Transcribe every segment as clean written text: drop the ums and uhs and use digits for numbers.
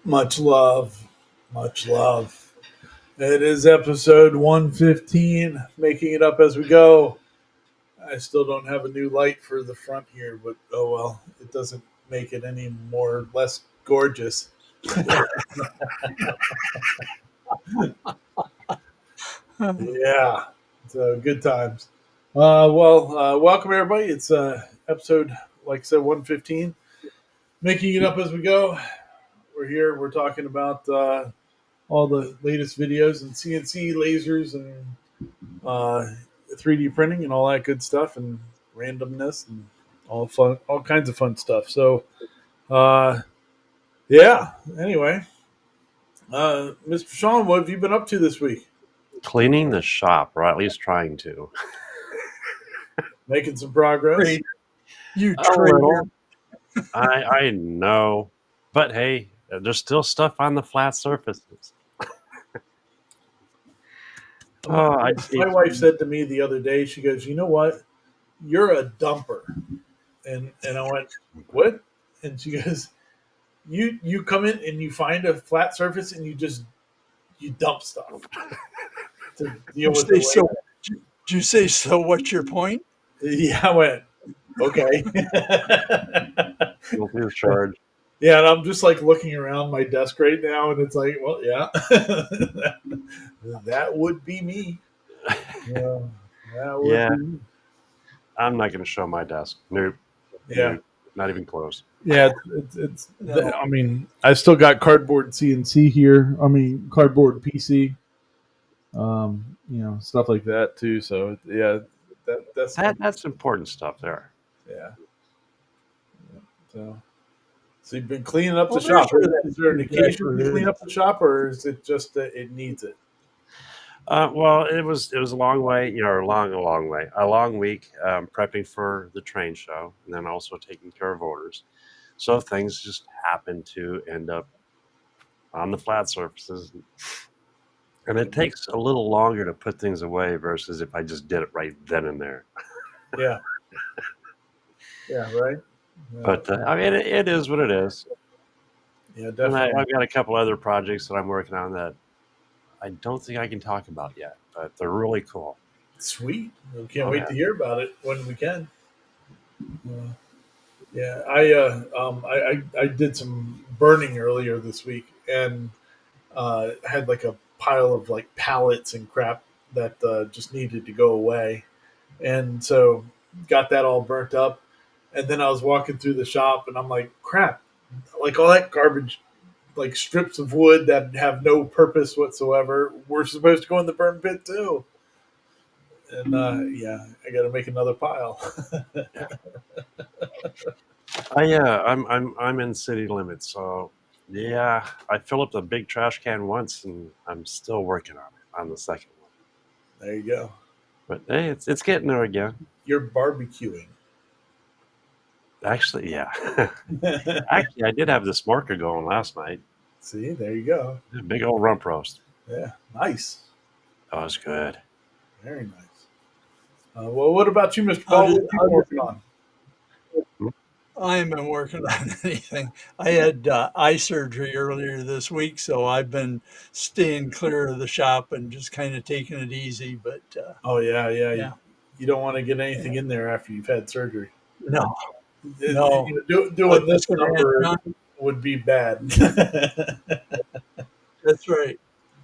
Much love. Much love. It is episode 115, making it up as we go. I still don't have a new light for the front here, but oh well, it doesn't make it any more less gorgeous. Yeah, so good times. Welcome everybody. It's episode, like I said, 115, making it up as we go. We're here. We're talking about all the latest videos and CNC lasers and uh, 3D printing and all that good stuff and randomness and all kinds of fun stuff. So, uh, yeah. Anyway, Mr. Sean, what have you been up to this week? Cleaning the shop, or at least trying to. Making some progress. Traitor. You A traitor. little. I know, but hey, there's still stuff on the flat surfaces. My wife said to me the other day, she goes, "You know what? You're a dumper." And I went, "What?" And she goes, You come in and you find a flat surface and you dump stuff to deal with the So, did you say so? What's your point? Yeah, I went, okay. Guilty as charged. Yeah, and I'm just like looking around my desk right now, and it's like, well, yeah, that would be me. Yeah, that would Yeah. be me. I'm not going to show my desk. Nope. Yeah. Nope. Not even close. Yeah, I mean, I still got cardboard CNC here. I mean, cardboard PC. Stuff like that too. So yeah, That's important stuff there. yeah. So you've been cleaning up the shop. Is there an occasion to clean up the shop, or is it just that it needs it? Well, it was a long way, a long week prepping for the train show, and then also taking care of orders. So things just happen to end up on the flat surfaces, and it takes a little longer to put things away versus if I just did it right then and there. Yeah. Yeah. Right. Yeah. But I mean, it is what it is. Yeah, definitely. And I've got a couple other projects that I'm working on that I don't think I can talk about yet, but they're really cool. Sweet. We can't wait to hear about it when we can. Yeah, I did some burning earlier this week and had like a pile of like pallets and crap that just needed to go away, and so got that all burnt up. And then I was walking through the shop and I'm like, crap, like all that garbage, like strips of wood that have no purpose whatsoever, were supposed to go in the burn pit too. And I got to make another pile. I'm in city limits, so yeah, I filled up the big trash can once, and I'm still working on the second one. There you go. But hey, it's getting there again. You're barbecuing. Actually, yeah. Actually, I did have the smoker going last night. See, there you go. A big old rump roast. Yeah, nice. That was good. Very nice. Well, what about you, Mr. Paul? What have you been working on? I haven't been working on anything. I had eye surgery earlier this week, so I've been staying clear of the shop and just kind of taking it easy. But Yeah. You don't want to get anything in there after you've had surgery. No. Doing this number would be bad. That's right.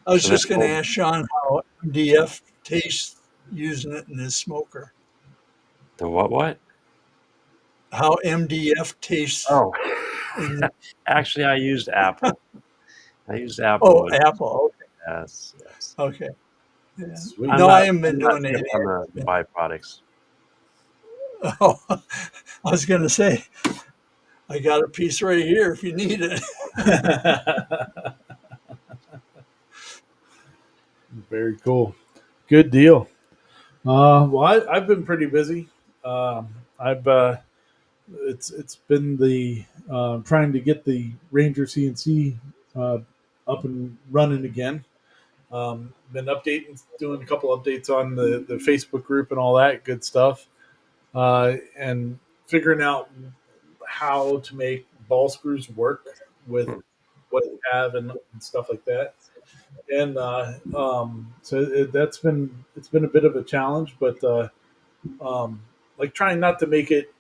I was just going to ask Sean how MDF tastes using it in his smoker. The what? How MDF tastes. Oh, actually, I used apple. Oh, apple. Okay. Yes. Okay. Yeah. I haven't been doing anything on the byproducts. Oh, I was going to say, I got a piece right here if you need it. Very cool. Good deal. I've been pretty busy. It's been the trying to get the Ranger CNC up and running again. Been doing a couple updates on the Facebook group and all that good stuff, and figuring out how to make ball screws work with what you have and stuff like that. And so it's been a bit of a challenge, but like trying not to make it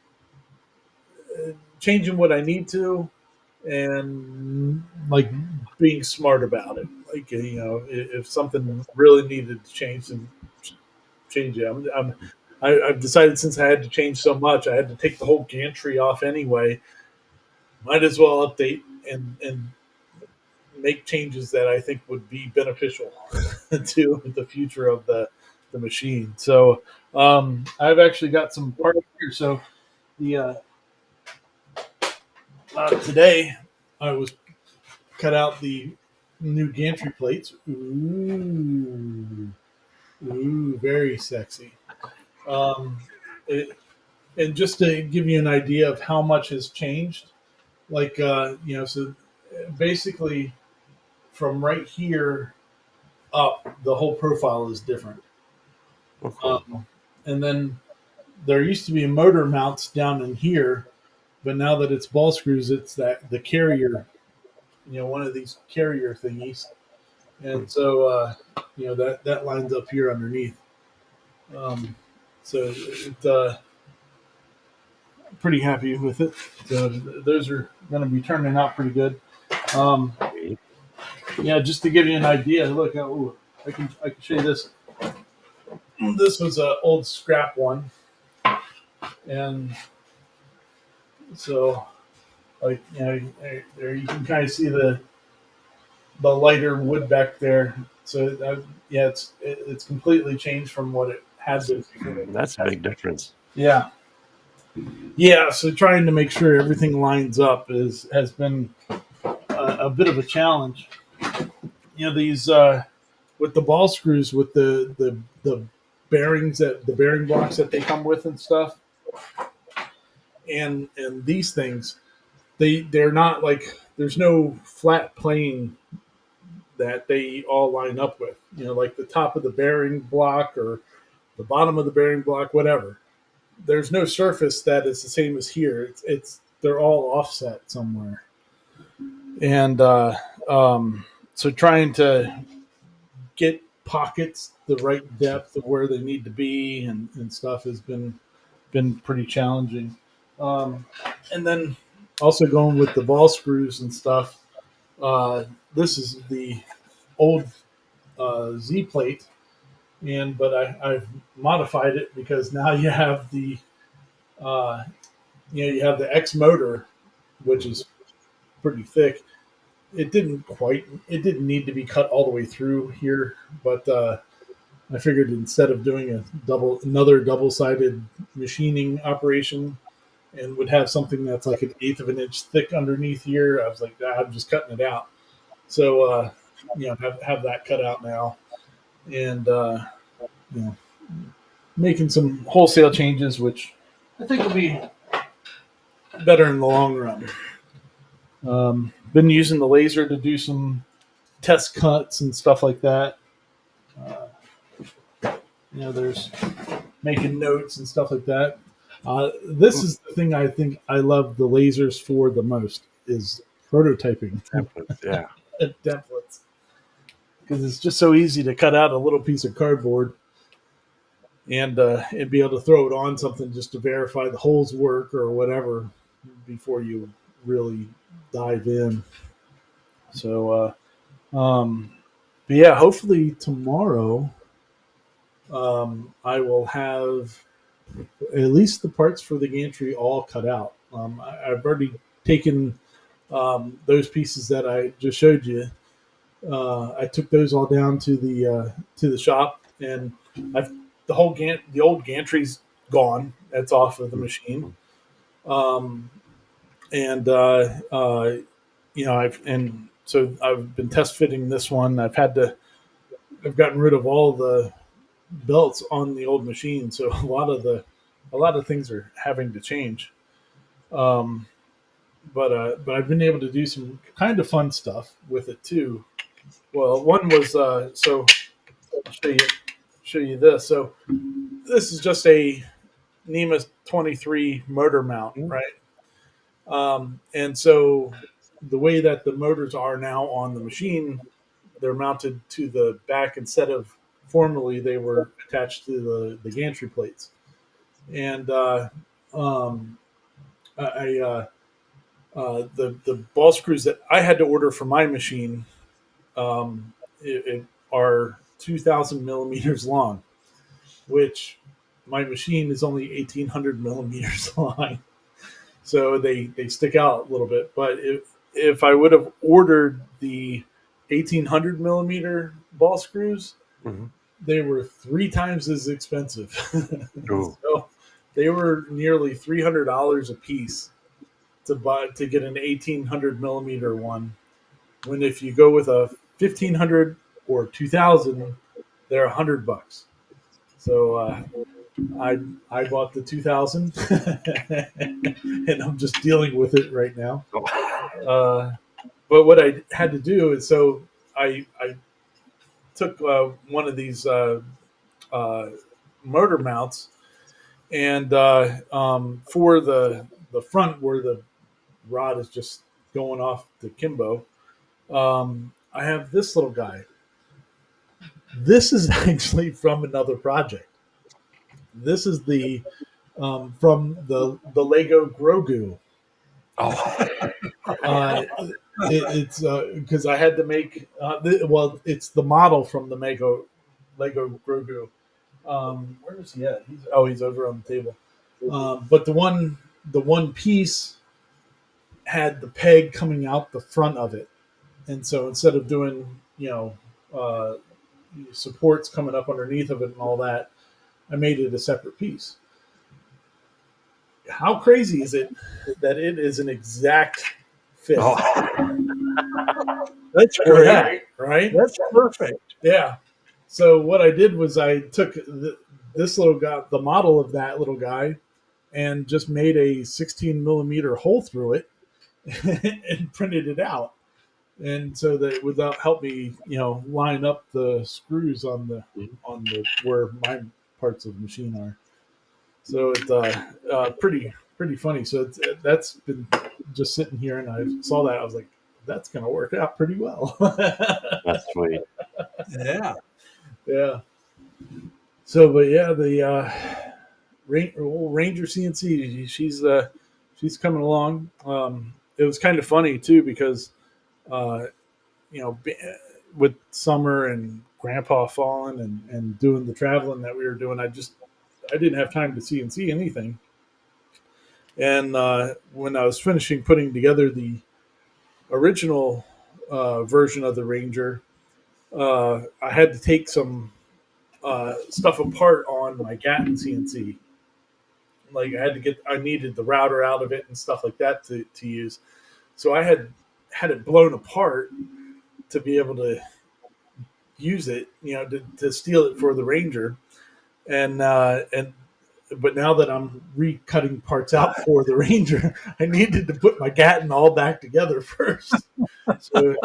changing what I need to, and like being smart about it. Like if something really needed to change, then change it. I've decided since I had to change so much, I had to take the whole gantry off anyway. Might as well update and make changes that I think would be beneficial to the future of the machine. So I've actually got some parts here. So the today I was cut out the new gantry plates. Ooh, very sexy. Um, it, and just to give you an idea of how much has changed, like so basically from right here up, the whole profile is different. Oh, cool. And then there used to be motor mounts down in here, but now that it's ball screws, it's that the carrier, one of these carrier thingies, and so that lines up here underneath. Um, so pretty happy with it. So those are going to be turning out pretty good. Um, yeah, just to give you an idea, look, I can show you this. This was an old scrap one, and so like there you can kind of see the lighter wood back there. So yeah, it's completely changed from what it had been before. That's a big difference. Yeah, yeah. So trying to make sure everything lines up has been a bit of a challenge. These with the ball screws with the bearings that the bearing blocks that they come with and stuff, and these things they're not like there's no flat plane that they all line up with. Like the top of the bearing block or the bottom of the bearing block, whatever. There's no surface that is the same as here. It's they're all offset somewhere, and so trying to get pockets the right depth of where they need to be and stuff has been pretty challenging. Um, and then also going with the ball screws and stuff. This is the old Z plate, but I've modified it because now you have uh, you have the X motor, which is pretty thick. It didn't need to be cut all the way through here, but I figured instead of doing another double sided machining operation and would have something that's like an eighth of an inch thick underneath here, I was like, I'm just cutting it out. So have that cut out now, and you know, making some wholesale changes, which I think will be better in the long run. Been using the laser to do some test cuts and stuff like that. Uh, there's making notes and stuff like that. This is the thing I think I love the lasers for the most is prototyping. Yeah. Templates, because it's just so easy to cut out a little piece of cardboard and be able to throw it on something just to verify the holes work or whatever before you really dive in. So, but yeah, hopefully tomorrow I will have at least the parts for the gantry all cut out. I've already taken those pieces that I just showed you. I took those all down to the shop, and I've the old gantry's gone. That's off of the machine. Um, and I've been test fitting this one. I've gotten rid of all the belts on the old machine, so a lot of things are having to change. Um, but I've been able to do some kind of fun stuff with it too. Well, one was so I'll show you this. So this is just a NEMA 23 motor mount, right? And so the way that the motors are now on the machine, they're mounted to the back instead of formerly they were attached to the gantry plates. And um, I the ball screws that I had to order for my machine it are 2,000 millimeters long, which my machine is only 1,800 millimeters long. So they stick out a little bit. But if I would have ordered the 1,800 millimeter ball screws, Mm-hmm. they were 3 times as expensive. Ooh. So they were nearly $300 a piece to get an 1,800 millimeter one. When if you go with a 1,500 or 2,000, they're $100. So I I bought the 2,000, and I'm just dealing with it right now. Uh, but what I had to do is I took one of these uh, motor mounts, and for the front where the rod is just going off the Kimbo, I have this little guy. This is actually from another project. This is the from the Lego Grogu. Oh. It's because I had to make well, it's the model from the Lego Grogu. Where is he at? He's over on the table. But the one piece had the peg coming out the front of it, and so instead of doing uh, supports coming up underneath of it and all that, I made it a separate piece. How crazy is it that it is an exact fit Oh. That's for great. that, right? That's perfect. Yeah. So what I did was I took this little guy, the model of that little guy, and just made a 16 millimeter hole through it and printed it out. And so that it would help me, line up the screws on the where my parts of the machine are. So it's pretty funny. So that's been just sitting here, and I saw that I was like, that's going to work out pretty well. That's sweet. Yeah. Yeah. So, but yeah, the Ranger CNC, she's coming along. It was kind of funny too because uh, you know, with summer and Grandpa falling and doing the traveling that we were doing, I didn't have time to CNC anything. And when I was finishing putting together the original version of the Ranger, I had to take some stuff apart on my Gatton CNC. Like I needed the router out of it and stuff like that to use. So I had it blown apart to be able to use it, to steal it for the Ranger. And but now that I'm recutting parts out for the Ranger, I needed to put my Gatton all back together first. So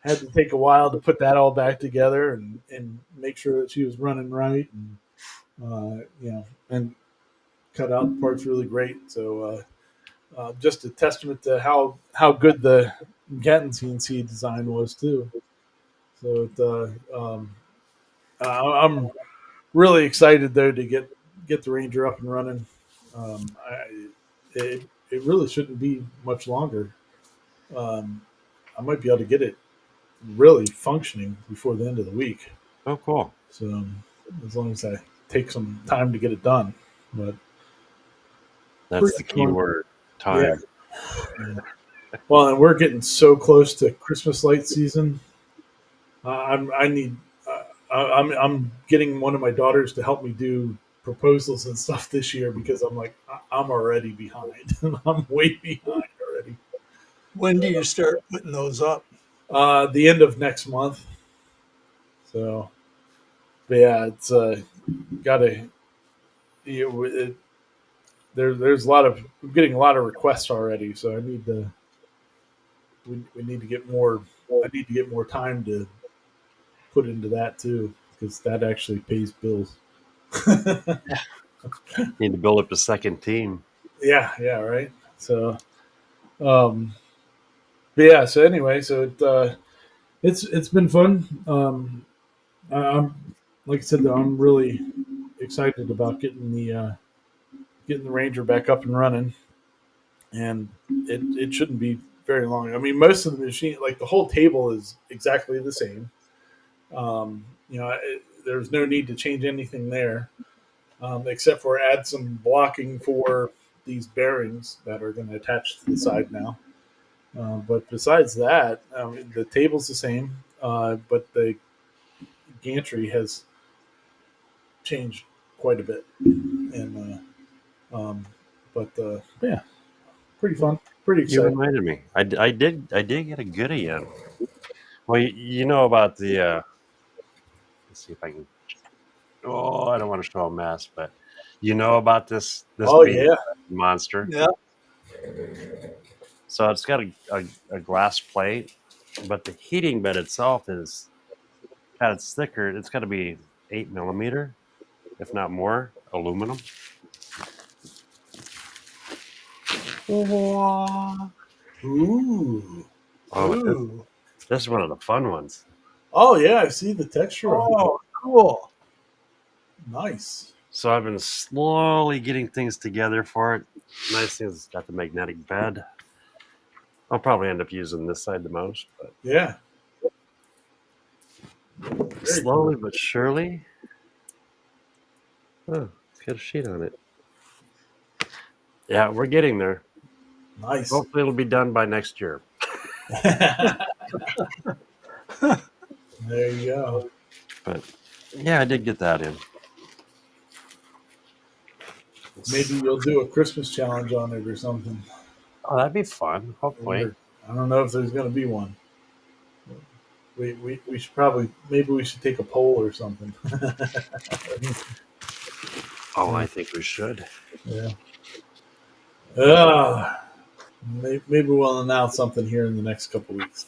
had to take a while to put that all back together and make sure that she was running right and and cut out the parts really great. So just a testament to how good the Gatton CNC design was too. So I'm really excited though to get the Ranger up and running. It really shouldn't be much longer. Um, I might be able to get it really functioning before the end of the week. Oh, cool. So as long as I take some time to get it done, but That's the key word, time. Yeah. Well, and we're getting so close to Christmas light season. I need. I'm getting one of my daughters to help me do proposals and stuff this year because I'm like I'm already behind. I'm way behind already. When do you start putting those up? The end of next month. So, but yeah, it's gotta. It, there's a lot of I'm getting a lot of requests already, so I need to. We need to get more. I need to get more time to put into that too because that actually pays bills. Need to build up a second team. Yeah, right. So, um, But yeah, so anyway, so it's been fun. I'm like I said, though, I'm really excited about getting the Ranger back up and running, and it shouldn't be very long. I mean, most of the machine, like the whole table, is exactly the same. There's no need to change anything there, except for add some blocking for these bearings that are going to attach to the side now. But besides that, the table's the same, but the gantry has changed quite a bit. And but yeah, pretty fun, pretty You exciting. reminded me. I did get a goodie in. Well, you know about the. Let's see if I can. Oh, I don't want to show a mess, but you know about this Oh being yeah, monster. Yeah. So it's got a glass plate, but the heating bed itself is God, it's thicker. It's got to be 8 millimeter, if not more, aluminum. Oh, ooh, this, Ooh. this is one of the fun ones. oh yeah, I see the texture on it. Oh, cool. Nice. So I've been slowly getting things together for it. Nice thing is it's got the magnetic bed. I'll probably end up using this side the most, but Yeah, very cool. slowly but surely. Oh, it's got a sheet on it. Yeah, we're getting there. Nice. Hopefully, it'll be done by next year. There you go. But yeah, I did get that in. Maybe you'll do a Christmas challenge on it or something. Oh, that'd be fun. Hopefully. Or, I don't know if there's going to be one. We should probably maybe we should take a poll or something. Oh, I think we should. Yeah. Uh, maybe we'll announce something here in the next couple weeks.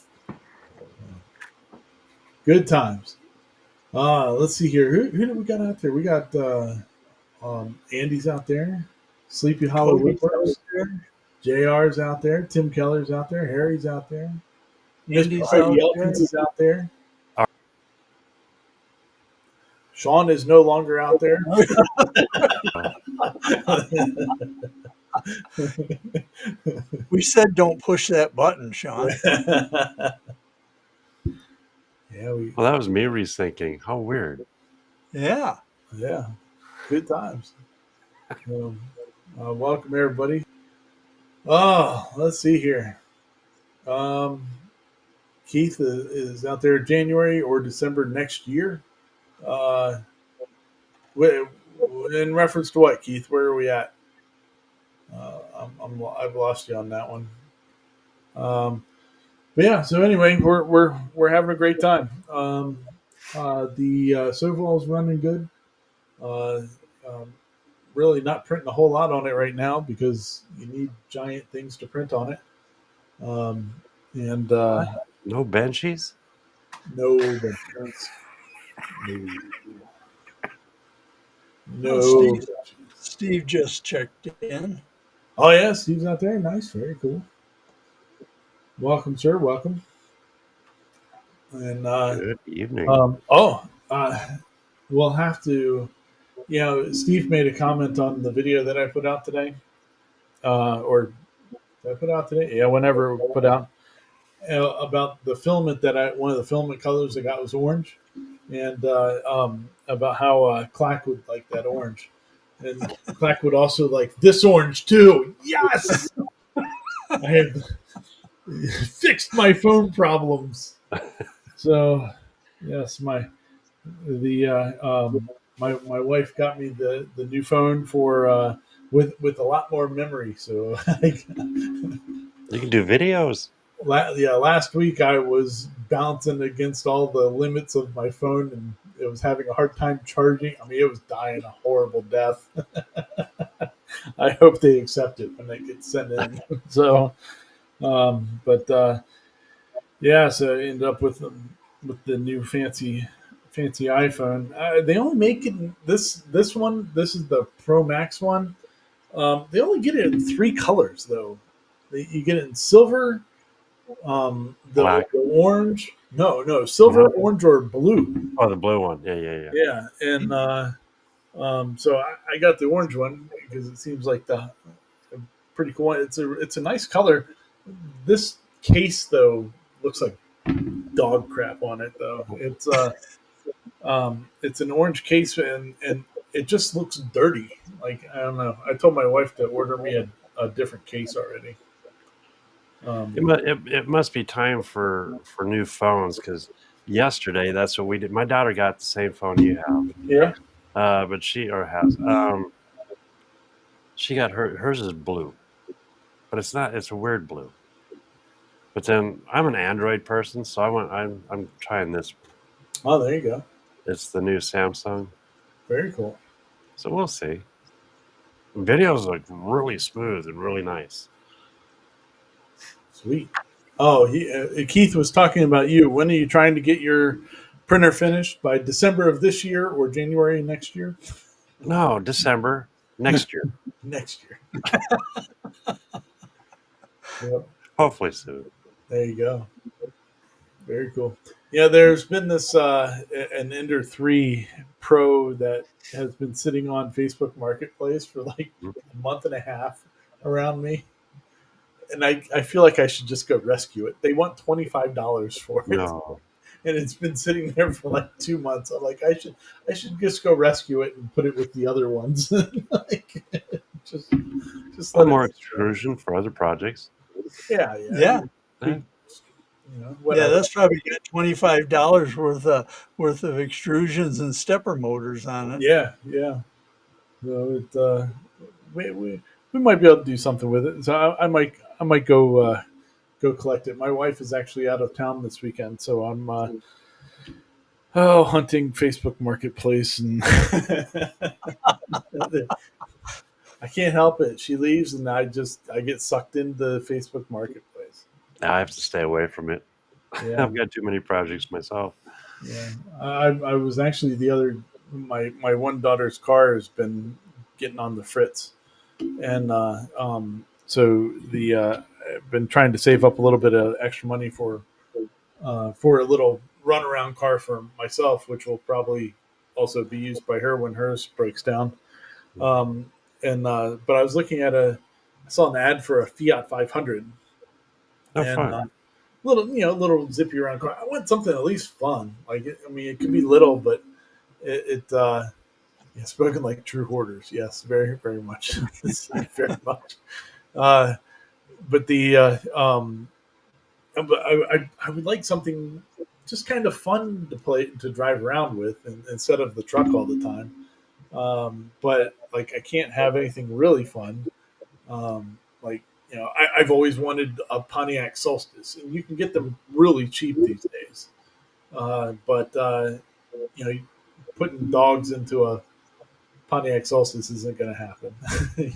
Good times. Let's see here. Who do we got out there? We got Andy's out there. Sleepy Hollow Cody's out Woodworks. there. JR's out there. Tim Keller's out there. Harry's out there. Andy's Mr. Freddie out there. Elkins is out there. All Sean is no longer out there. We said don't push that button, Sean. Yeah, Well, that was me rethinking. How weird. Yeah. yeah, good times. Welcome everybody. Oh, let's see here. Keith is out there January or December next year. Uh, in reference to what, Keith? Where are we at? I've lost you on that one. But yeah. So anyway, we're having a great time. The Soval's running good. Uh, um, really not printing a whole lot on it right now because you need giant things to print on it. And No benchies? no benches. No. Oh, No. Steve just checked in. Oh yeah, Steve's out there. Nice, very cool. Welcome, sir. Welcome. And Good evening. we'll have to. Steve made a comment on the video that I put out today. Or did I put out today? Yeah, whenever it was put out. About the filament one of the filament colors I got was orange, and about how Clack would like that orange, and Clack would also like this orange too. Yes, I have fixed my phone problems. So yes, the my wife got me the new phone for with a lot more memory. So You can do videos. last week I was bouncing against all the limits of my phone, and it was having a hard time charging. I mean, it was dying a horrible death. I hope they accept it when it gets sent in. So, but yeah, so I ended up with the new fancy iPhone. They only make it this one. This is the Pro Max one. They only get it in 3 colors though. You get it in silver, The Black. orange, no, silver, No? orange, or blue. Oh, the blue one. Yeah. Yeah, and so I got the orange one because it seems like the a pretty cool one. It's a nice color. This case though looks like dog crap on it though. It's an orange case and it just looks dirty. Like I don't know. I told my wife to order me a different case already. It must be time for new phones because yesterday that's what we did. My daughter got the same phone you have, Yeah. but she or has she got hers is blue, but it's not. It's a weird blue. But then I'm an Android person, so I'm trying this one. Oh, there you go. It's the new Samsung, Very cool. so we'll see. Videos look really smooth and really nice. Sweet. Oh, Keith was talking about you. When are you trying to get your printer finished? By December of this year or January next year? No, December next year, Next year. Yep. hopefully soon. There you go. Very cool. Yeah, there's been this an Ender 3 Pro that has been sitting on Facebook Marketplace for like a month and a half around me. And I feel like I should just go rescue it. They want $25 for it. No, And it's been sitting there for like 2 months. I'm like, I should just go rescue it and put it with the other ones. Like, just just one let more it. extrusion for other projects. Yeah, Yeah. Eh, Yeah, whatever. that's probably got $25 worth of extrusions and stepper motors on it. Yeah. So we might be able to do something with it. So I might go collect it. My wife is actually out of town this weekend, so I'm hunting Facebook Marketplace, and I can't help it. She leaves, and I get sucked into Facebook Marketplace. I have to stay away from it. Yeah, I've got too many projects myself. yeah. I was actually my one daughter's car has been getting on the fritz, and so I've been trying to save up a little bit of extra money for a little runaround car for myself, which will probably also be used by her when hers breaks down. Um, and but I was looking at I saw an ad for a Fiat 500, Oh, and fun. little zippy around car. I want something at least fun. Like I mean, it could be little, but yeah, spoken like true hoarders. Yes, very very much, very much. Uh, but but I would like something just kind of fun to drive around with instead of the truck all the time. But like I can't have anything really fun. Like I've always wanted a Pontiac Solstice, and you can get them really cheap these days. But putting dogs into a Pontiac Solstice isn't going to happen.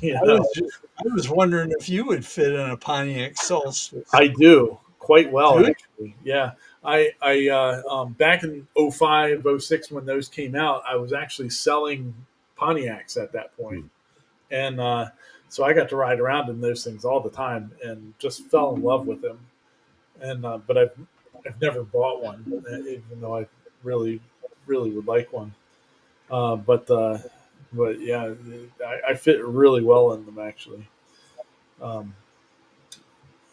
you I know, was just, I was wondering if you would fit in a Pontiac Solstice. I do quite well, Do actually. Yeah. Back in '05, '06 when those came out, I was actually selling Pontiacs at that point. Hmm. And so I got to ride around in those things all the time and just fell in love with them. And but I've never bought one, even though I really really would like one. Uh, but uh, but yeah, I fit really well in them actually. Um,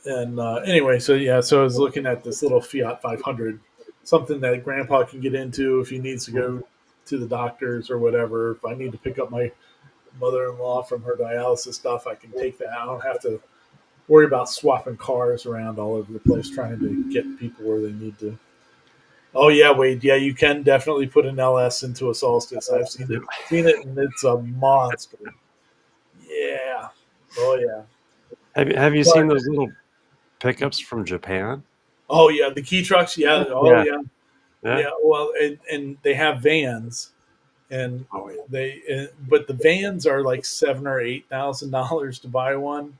and anyway, so yeah, so I was looking at this little Fiat 500, something that Grandpa can get into if he needs to go to the doctors or whatever. If I need to pick up my mother-in-law from her dialysis stuff, I can take that. I don't have to worry about swapping cars around all over the place trying to get people where they need to. Oh yeah, Wade. Yeah, you can definitely put an LS into a Solstice. I've seen it, and it's a monster. Yeah. Oh yeah. Have you But seen those little pickups from Japan? oh yeah, the key trucks. Yeah. Oh Yeah, yeah. yeah. Yeah. Well, and they have vans, and Oh, yeah. but the vans are like $7,000 or $8,000 to buy one,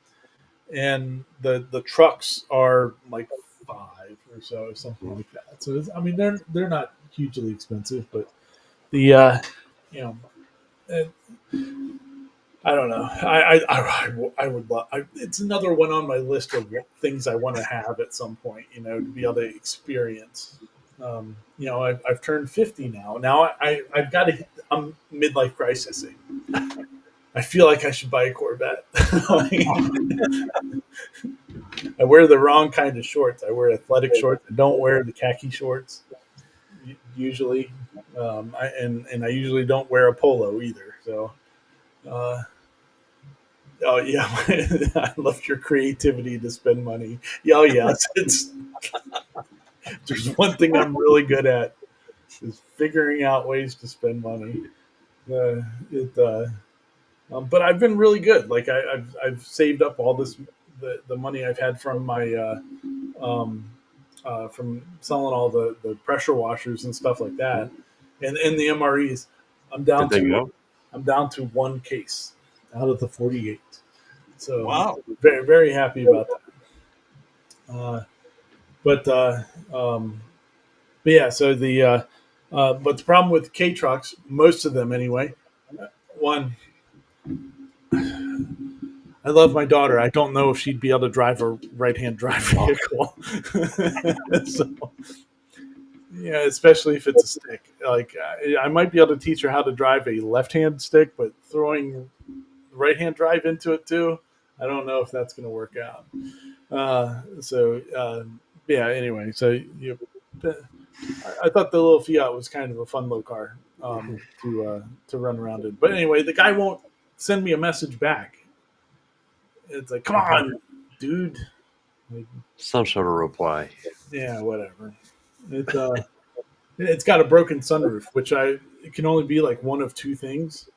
and the trucks are like five or so, something Mhm. like that. So I mean, they're not hugely expensive, but the you know, uh, I don't know. I would love. It's another one on my list of things I want to have at some point. To be able to experience. I've turned 50 now. Now I've got to hit. I'm midlife crisising. I feel like I should buy a Corvette. I wear the wrong kind of shorts. I wear athletic shorts. I don't wear the khaki shorts usually, and I usually don't wear a polo either. So. Oh yeah, I love your creativity to spend money. Yeah, oh yes, it's there's one thing I'm really good at is figuring out ways to spend money. Uh, it, but I've been really good. Like I've saved up all the money I've had from my um, from selling all the pressure washers and stuff like that, and the MREs. I'm down Did they to go? I'm down to one case out of the 48. So Wow. very very happy about that. But um, but yeah, so but the problem with K trucks, most of them anyway. One, I love my daughter. I don't know if she'd be able to drive a right hand drive vehicle. So yeah, especially if it's a stick. Like I might be able to teach her how to drive a left hand stick, but throwing right hand drive into it too, I don't know if that's going to work out. Yeah. Anyway, so I thought the little Fiat was kind of a fun little car to run around in. But anyway, the guy won't send me a message back. It's like, come on, dude. Like, Some sort of reply. yeah, whatever. It's got a broken sunroof, which it can only be like one of two things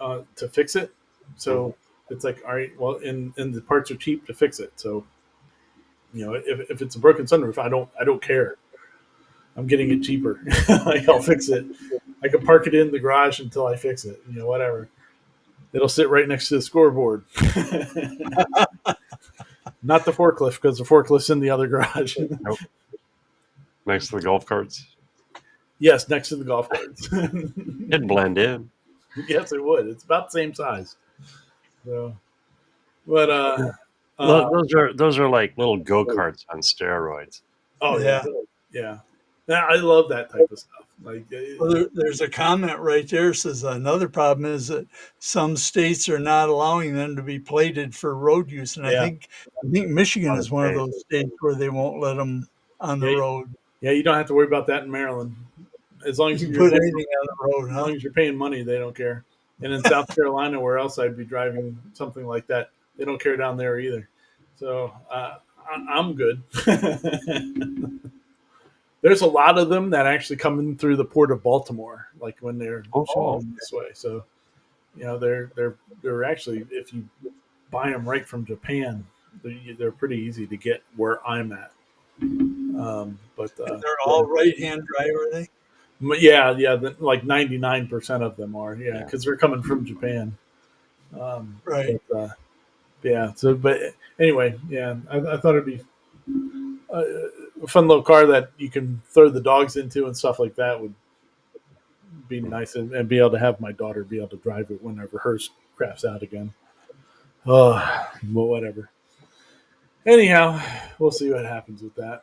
to fix it. Mhm. So it's like, all right, well, and the parts are cheap to fix it. So if it's a broken sunroof, I don't care. I'm getting it cheaper. Like I'll fix it. I can park it in the garage until I fix it. Whatever. It'll sit right next to the scoreboard. Not the forklift because the forklift's in the other garage. Nope. Next to the golf carts. Yes, next to the golf carts. It'd blend in. Yes, it would. It's about the same size. So, but uh, Those are like little go karts on steroids. oh yeah, Yeah. yeah. Now, I love that type of stuff. Like, Well, there's a comment right there says another problem is that some states are not allowing them to be plated for road use, and I yeah, think I think Michigan On the is one of state. those states where they won't let them on the yeah, road. yeah. You don't have to worry about that in Maryland. As long You as can you're put there, anything on the road, as huh? long as you're paying money, they don't care. And in South Carolina, where else I'd be driving something like that, they don't care down there either. So I'm good. There's a lot of them that actually come in through the port of Baltimore, like when they're Oh, showing this way. So they're actually, if you buy them right from Japan, they're pretty easy to get where I'm at. But And they're all right-hand drive, are they? yeah, like 99% of them are, yeah, yeah. because they're coming from Japan. Right. But yeah, so but anyway, yeah, I thought it'd be a fun little car that you can throw the dogs into and stuff like that would be nice, and be able to have my daughter be able to drive it whenever hers craps out again. Oh, well, whatever. Anyhow, we'll see what happens with that.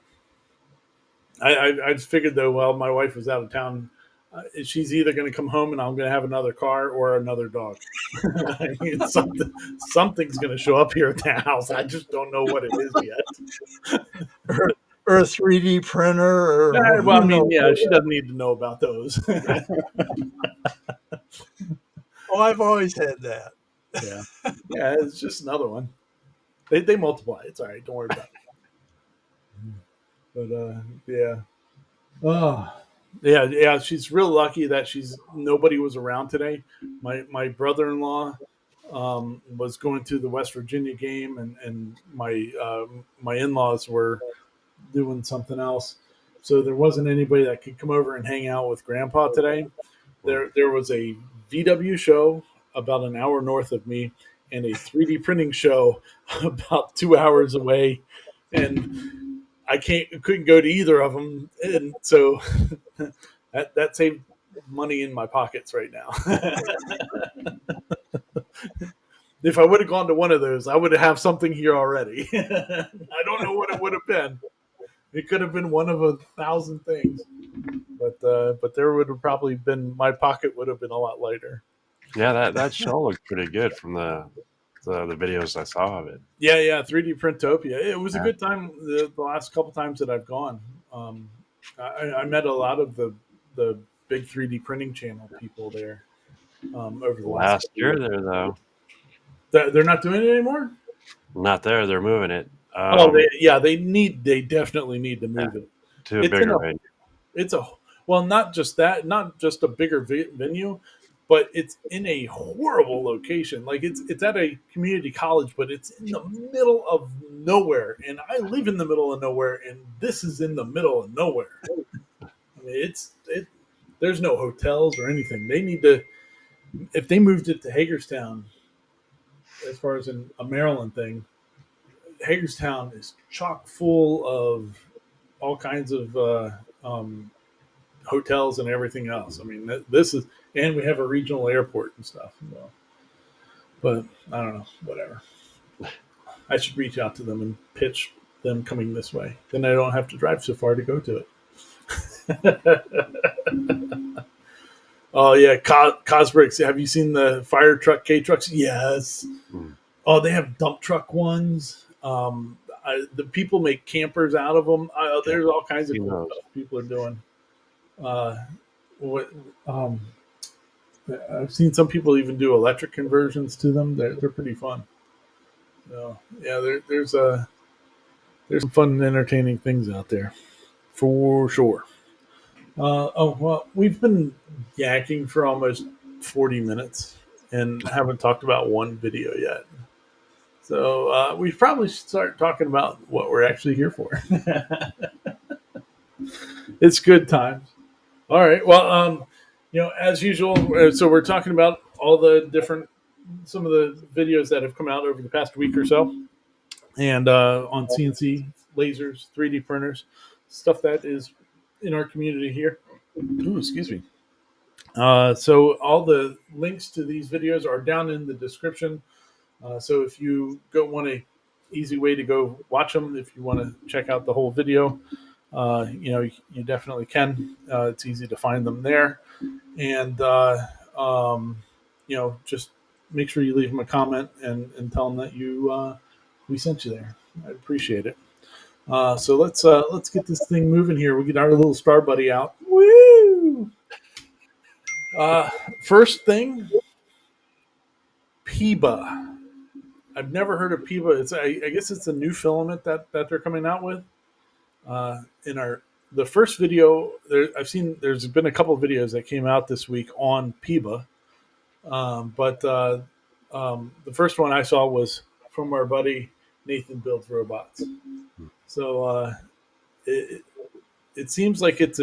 I just figured though, well, my wife was out of town. She's either going to come home and I'm going to have another car or another dog. I mean, something's going to show up here at the house. I just don't know what it is yet. Or, or a 3D printer, or Well, I who mean, knows? yeah, she doesn't need to know about those. Oh, I've always had that. Yeah, yeah, it's just another one. They multiply. It's all right. Don't worry about it. But yeah. Oh, yeah. She's real lucky that nobody was around today. My brother in law was going to the West Virginia game, and my in laws were doing something else. So there wasn't anybody that could come over and hang out with Grandpa today. There was a VW show about an hour north of me, and a 3D printing show about 2 hours away, and I couldn't go to either of them, and so that saved money in my pockets right now. If I would have gone to one of those, I would have something here already. I don't know what it would have been. It could have been one of 1,000 things, but there would have probably been, my pocket would have been a lot lighter. Yeah, that show looked pretty good from the videos I saw of it. Yeah, 3D Printopia. It was a Yeah. good time. The last couple times that I've gone, I met a lot of the big 3D printing channel people there over the last Last couple year years. there though, They're not doing it anymore. not there. They're moving it. Oh, they definitely need to Yeah, move it. to a It's in bigger a venue. it's a well, not just that, not just a bigger venue, but it's in a horrible location. Like it's at a community college, but it's in the middle of nowhere, and I live in the middle of nowhere, and this is in the middle of nowhere. I mean, there's no hotels or anything. They need to, if they moved it to Hagerstown, as far as a Maryland thing. Hagerstown is chock full of all kinds of hotels and everything else. I mean, this is, and we have a regional airport and stuff. Well, but I don't know, whatever. I should reach out to them and pitch them coming this way. Then I don't have to drive so far to go to it. Oh yeah, Cosbricks. Have you seen the fire truck K trucks? Yes. Mm. Oh, they have dump truck ones. The people make campers out of them. Yeah, There's all kinds of seen cool those. stuff people are doing. Uh, what I've seen some people even do electric conversions to them. They're pretty fun. So yeah, there's some fun and entertaining things out there for sure. Oh well, we've been yakking for almost 40 minutes and haven't talked about one video yet. So we probably should start talking about what we're actually here for. It's good times. All right. Well, as usual, so we're talking about all the different, some of the videos that have come out over the past week or so, and on CNC lasers, 3D printers, stuff that is in our community here. Ooh, excuse me. So all the links to these videos are down in the description. So if you want a easy way to go watch them, if you want to check out the whole video, you definitely can. It's easy to find them there, and just make sure you leave them a comment and tell them that we sent you there. I appreciate it. So let's get this thing moving here. We get our little star buddy out. Woo! First thing, PIBA. I've never heard of PIBA. I guess it's a new filament that they're coming out with. In the first video, I've seen there's been a couple of videos that came out this week on PIBA, but the first one I saw was from our buddy Nathan Builds Robots. So it it seems like it's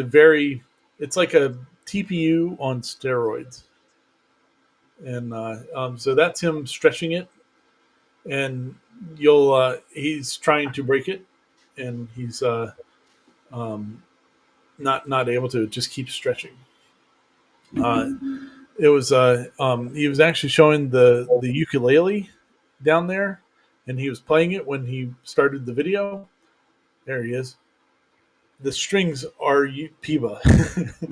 like a TPU on steroids, and so that's him stretching it, and he's trying to break it, and he's um, not able to. It just keeps stretching. Uh, it was he was actually showing the ukulele down there, and he was playing it when he started the video. There he is. The strings are Piba.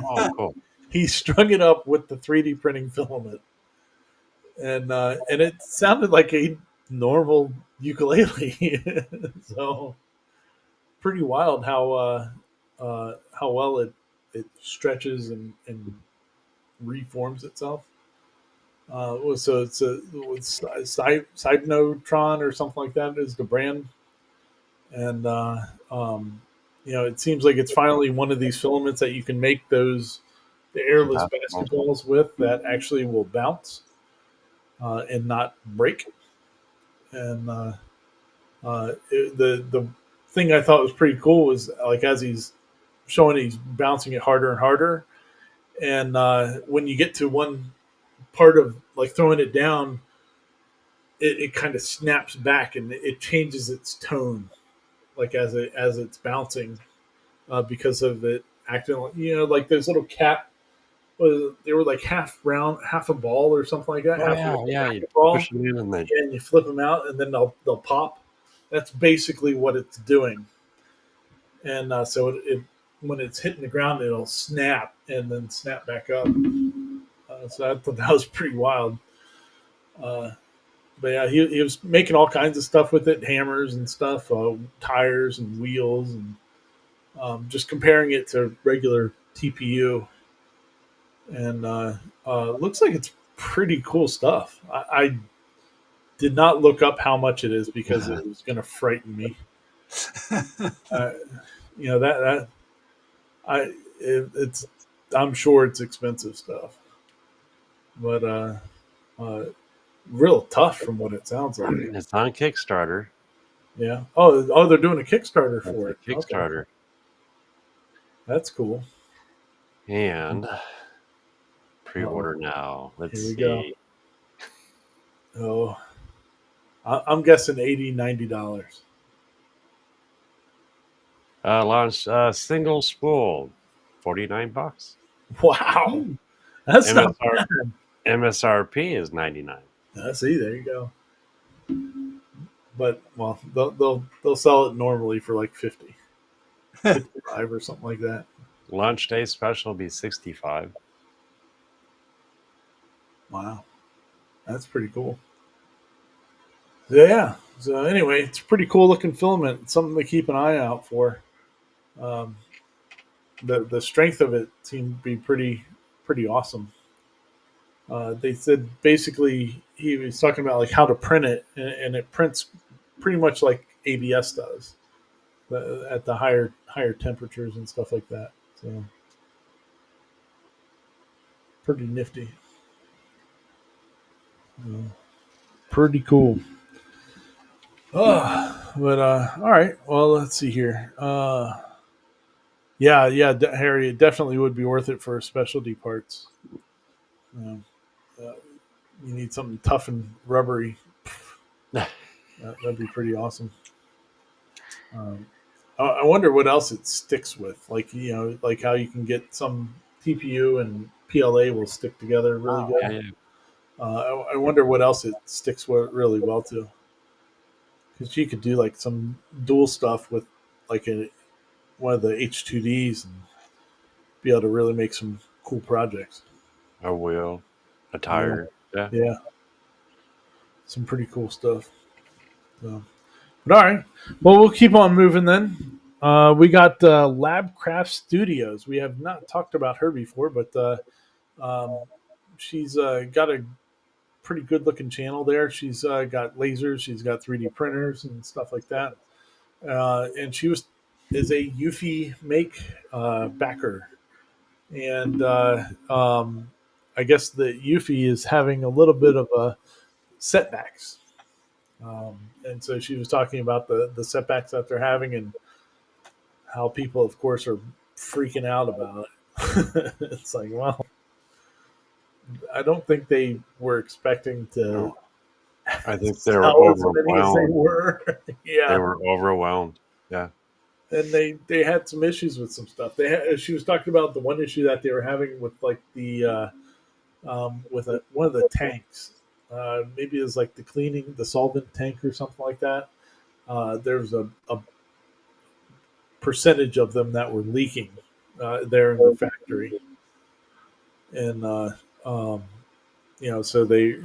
Oh, cool. He strung it up with the 3D printing filament, and it sounded like a normal ukulele. So pretty wild how well it stretches and reforms itself. So it's Cybnotron or something like that is the brand, and it seems like it's finally one of these filaments that you can make the airless basketballs with that actually will bounce and not break. And the thing I thought was pretty cool was like as he's showing, he's bouncing it harder and harder, and when you get to one part of like throwing it down, it kind of snaps back and it changes its tone, like as it's bouncing, because of it acting like like those little cap they were like half round, half a ball or something like that, Oh half like yeah, a yeah. You racquetball, push them in and they. and you flip them out, and then they'll pop. That's basically what it's doing, and so it when it's hitting the ground, it'll snap and then snap back up. So I thought that was pretty wild. Uh, but yeah, he was making all kinds of stuff with it, hammers and stuff, tires and wheels, and just comparing it to regular TPU, and looks like it's pretty cool stuff. I did not look up how much it is because it was going to frighten me. Uh, that I it's I'm sure it's expensive stuff, but uh, real tough from what it sounds like. It's on Kickstarter. Yeah. Oh, they're doing a Kickstarter That's for a it. Okay, Kickstarter, that's cool. and Oh, pre-order now. Let's here we go. see. Oh, I'm guessing $80-$90. Launch single spool, $49. Wow, that's not MSR bad. MSRP is 99. See, there you go. But well, they'll sell it normally for like 55 or something like that. Launch day special will be 65. Wow, that's pretty cool. Yeah. So anyway, it's a pretty cool looking filament. It's something to keep an eye out for. Um, the strength of it seemed to be pretty awesome. They said basically he was talking about like how to print it, and it prints pretty much like ABS does at the higher temperatures and stuff like that. So pretty nifty. Pretty cool. But all right. Well, let's see here. Yeah, Harry, it definitely would be worth it for specialty parts. Um, uh, you need something tough and rubbery. That'd be pretty awesome. Um, I wonder what else it sticks with. Like like how you can get some TPU and PLA will stick together really Yeah, good. yeah. I wonder what else it sticks with really well to. Because you could do like some dual stuff with like one of the H2Ds and be able to really make some cool projects. A wheel, a Yeah, tire. Yeah. yeah, some pretty cool stuff. So, but all right, well, we'll keep on moving then. We got Labcraft Studios. We have not talked about her before, but um, she's got a pretty good looking channel there. She's got lasers, she's got 3D printers and stuff like that. And she is a Eufy make backer, and I guess the Eufy is having a little bit of setbacks. And so she was talking about the setbacks that they're having and how people, of course, are freaking out about it. It's like, well, I don't think they were expecting to Oh, I think they were sell as many as they overwhelmed. were. They Yeah, were overwhelmed. Yeah. and they had some issues with some stuff. She was talking about the one issue that they were having with like the with one of the tanks. Maybe it was like the solvent tank or something like that. There's a percentage of them that were leaking there in the factory, and um, so they're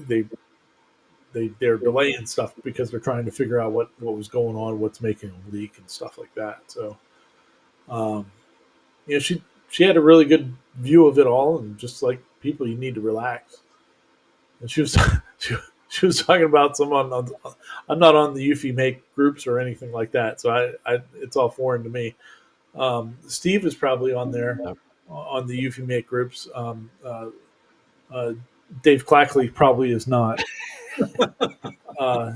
delaying stuff because they're trying to figure out what was going on, what's making them leak, and stuff like that. So, um, she had a really good view of it all, and just like people, you need to relax. And she was she was talking about someone. I'm not on the Eufy make groups or anything like that, so I it's all foreign to me. Steve is probably on there Yep. on the Eufy make groups. Uh, Dave Clackley probably is not. Uh,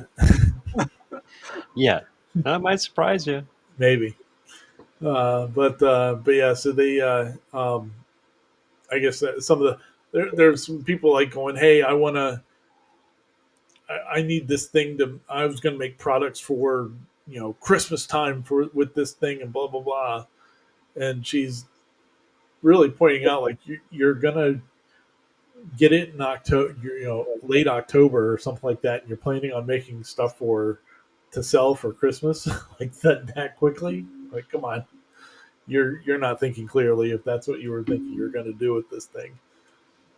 Yeah. That might surprise you. maybe, but yeah. So they, I guess that some of there's some people like going, "Hey, I need this thing to. I was going to make products for Christmas time for with this thing and blah blah blah." And she's really pointing out like you're gonna get it in October, late October or something like that, and you're planning on making stuff for to sell for Christmas like that quickly. Like, come on, you're not thinking clearly if that's what you were thinking you're going to do with this thing.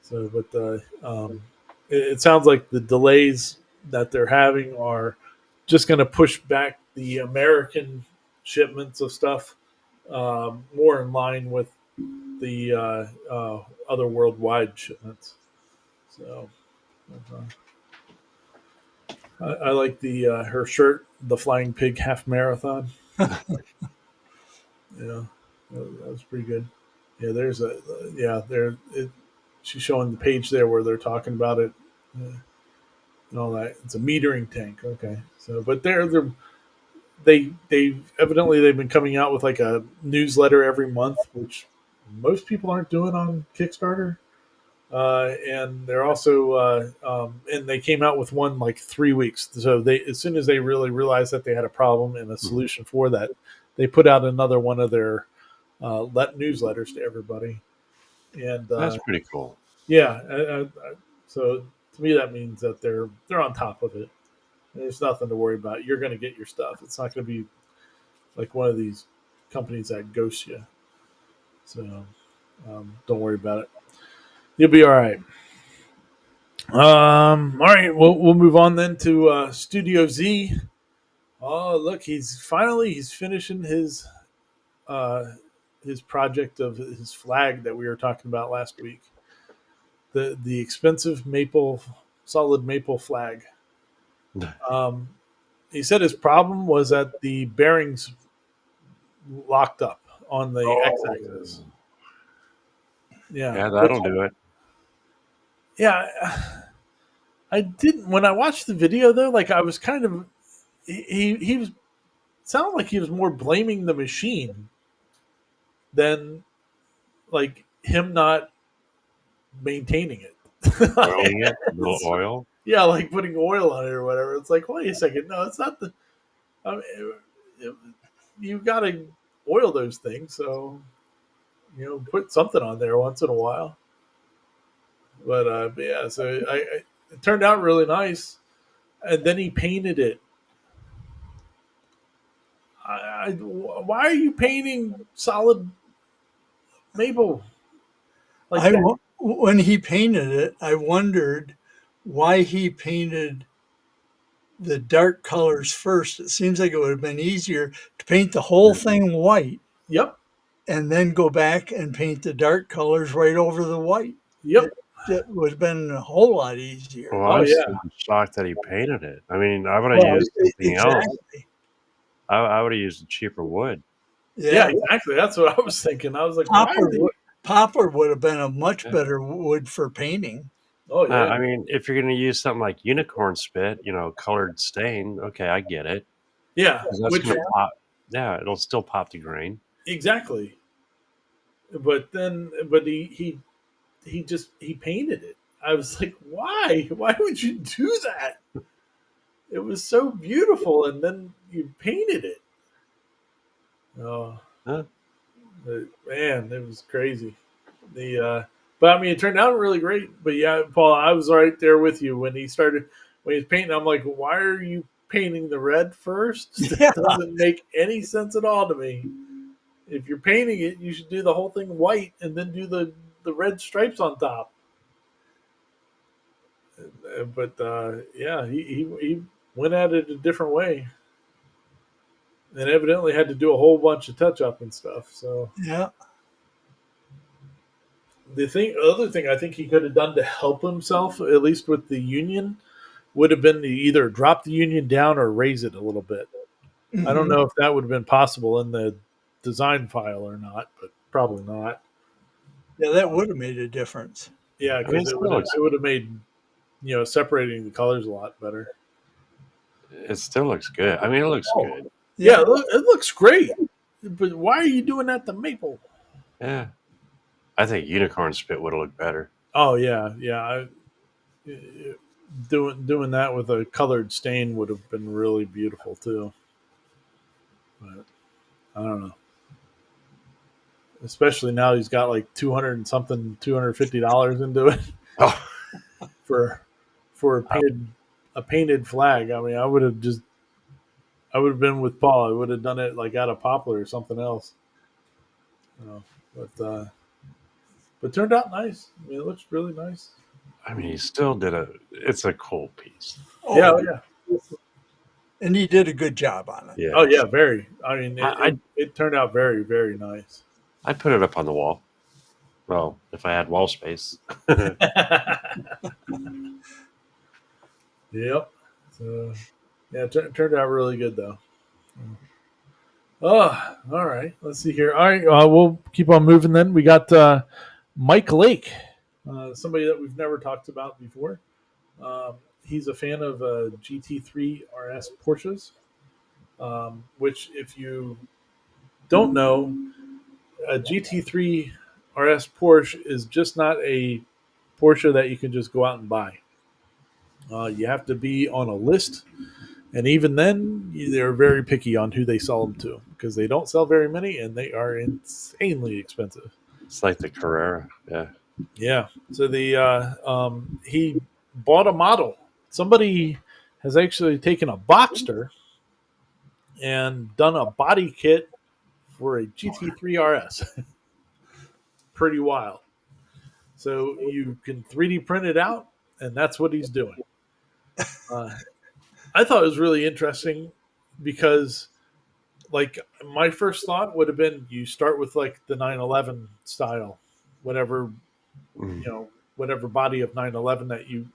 So, but it sounds like the delays that they're having are just going to push back the American shipments of stuff more in line with the other worldwide shipments. So I like the her shirt, the Flying Pig half marathon. Yeah, that was pretty good. Yeah, there's a yeah there. She's showing the page there where they're talking about it and all that. It's a metering tank. Okay, so but they evidently they've been coming out with like a newsletter every month, which most people aren't doing on Kickstarter. And they're also and they came out with one like 3 weeks. So they as soon as they really realized that they had a problem and a solution for that, they put out another one of their let newsletters to everybody. And That's pretty cool. yeah, so to me that means that they're on top of it. There's nothing to worry about. You're going to get your stuff. It's not going to be like one of these companies that ghosts you. So don't worry about it. You'll be all right. All right, we'll move on then to Studio Z. Oh, look, he's finishing uh, his project of his flag that we were talking about last week. The expensive solid maple flag. Um, he said his problem was that the bearings locked up on the x-axis. Oh, Yeah, yeah, which that'll do it. yeah, I didn't when I watched the video though. Like I was kind of he was sounded like he was more blaming the machine than like him not maintaining it. Oiling it, a little oil. Yeah, like putting oil on it or whatever. It's like, wait a second, no, it's not the. I mean, you got to oil those things, so put something on there once in a while. But yeah, so it turned out really nice, and then he painted it. Why are you painting solid maple like I that? when he painted it, I wondered why he painted the dark colors first. It seems like it would have been easier to paint the whole thing white Yep, and then go back and paint the dark colors right over the white. yep. It would have been a whole lot easier. Well, Oh I'm yeah, still shocked that he painted it. I mean, I would have Well, used something else. exactly. I would have used a cheaper wood. yeah, Yeah, exactly. That's what I was thinking. I was like, why poplar are they? would, poplar would have been a much Yeah. better wood for painting. Oh yeah, I mean, if you're going to use something like unicorn spit, colored stain, okay, I get it. yeah. 'Cause that's Which going to pop. Yeah, it'll still pop the grain. exactly. But he painted it. I was like, why? Why would you do that? It was so beautiful, and then you painted it. Oh, Huh? man, it was crazy. But I mean, it turned out really great. But yeah, Paul, I was right there with you when he was painting. I'm like, why are you painting the red first? Yeah, That doesn't make any sense at all to me. If you're painting it, you should do the whole thing white and then do the red stripes on top. But yeah, he went at it a different way, and evidently had to do a whole bunch of touch up and stuff. So yeah. other thing I think he could have done to help himself, at least with the union, would have been to either drop the union down or raise it a little bit. I don't Hmm. know if that would have been possible in the design file or not, but probably not. Yeah, that would have made a difference. Yeah, I mean, because it would have made separating the colors a lot better. it still looks good. I mean, it looks Oh, good. Yeah, yeah. it looks great. But why are you doing that to maple? Yeah, I think unicorn spit would have looked better. Oh yeah, yeah. Doing that with a colored stain would have been really beautiful too. But I don't know. especially now he's got like 200 and something, $250 into it Oh, for a painted flag. I mean, I would have been with Paul. I would have done it like out of poplar or something else. You but turned out nice. I mean, it looks really nice. I mean, he still did it's a cool piece. Yeah, Oh, yeah. and he did a good job on it. Oh Yeah. yeah, very. I mean, I, it turned out very, very nice. I'd put it up on the wall. Well, if I had wall space. Yep. So yeah, it turned out really good though. Oh, all right. Let's see here. All right, we'll keep on moving then. We got Mike Lake, somebody that we've never talked about before. Um, he's a fan of GT3 RS Porsches, which, if you don't know, a GT3 RS Porsche is just not a Porsche that you can just go out and buy. You have to be on a list, and even then, they're very picky on who they sell them to because they don't sell very many, and they are insanely expensive. It's like the Carrera. Yeah. Yeah. So he bought a model. Somebody has actually taken a Boxster and done a body kit for a GT3 RS. Pretty wild. So you can 3D print it out, and that's what he's doing. Uh, I thought it was really interesting because, like, my first thought would have been you start with like the 911 style, whatever Mm. whatever body of 911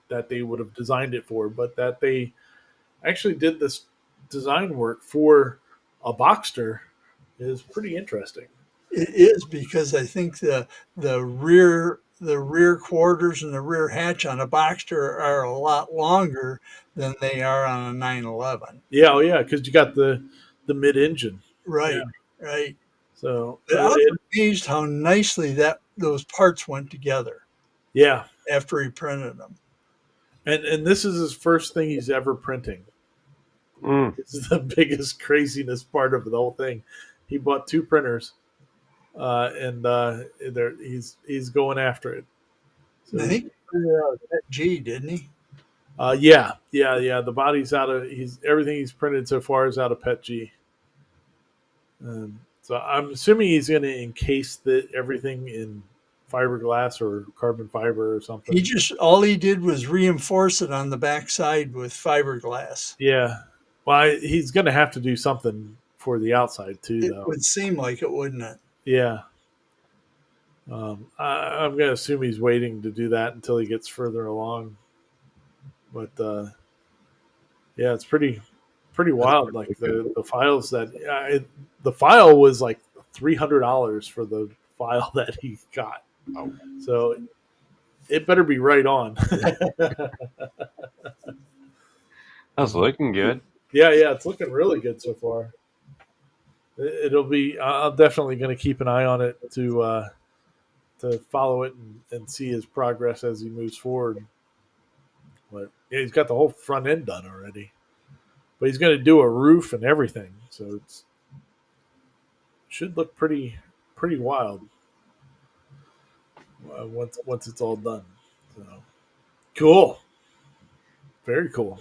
that they would have designed it for, but that they actually did this design work for a Boxster is pretty interesting. It is because I think the rear quarters and the rear hatch on a Boxster are a lot longer than they are on a 911. Yeah, oh yeah, because you got the mid engine. Yeah, Right, right. so But I was amazed how nicely that those parts went together yeah, after he printed them. and this is his first thing he's ever printing. Mm. This is the biggest craziness part of the whole thing. He bought two printers, and he's going after it. So I think he printed it out of that G, didn't he? yeah. The body's out of everything he's printed so far is out of PET G. So I'm assuming he's going to encase everything in fiberglass or carbon fiber or something. All he did was reinforce it on the backside with fiberglass. Yeah. Well, he's going to have to do something for the outside too, It though. would seem like it, wouldn't it? Yeah. I'm going to assume he's waiting to do that until he gets further along. But yeah, it's pretty wild. Like the files the file was like $300 for the file that he got. Oh. So it better be right on. That's looking good. Yeah, it's looking really good so far. It'll be. I'm definitely going to keep an eye on it to follow it and see his progress as he moves forward. But yeah, he's got the whole front end done already. But he's going to do a roof and everything, so it should look pretty wild once it's all done. So cool, very cool.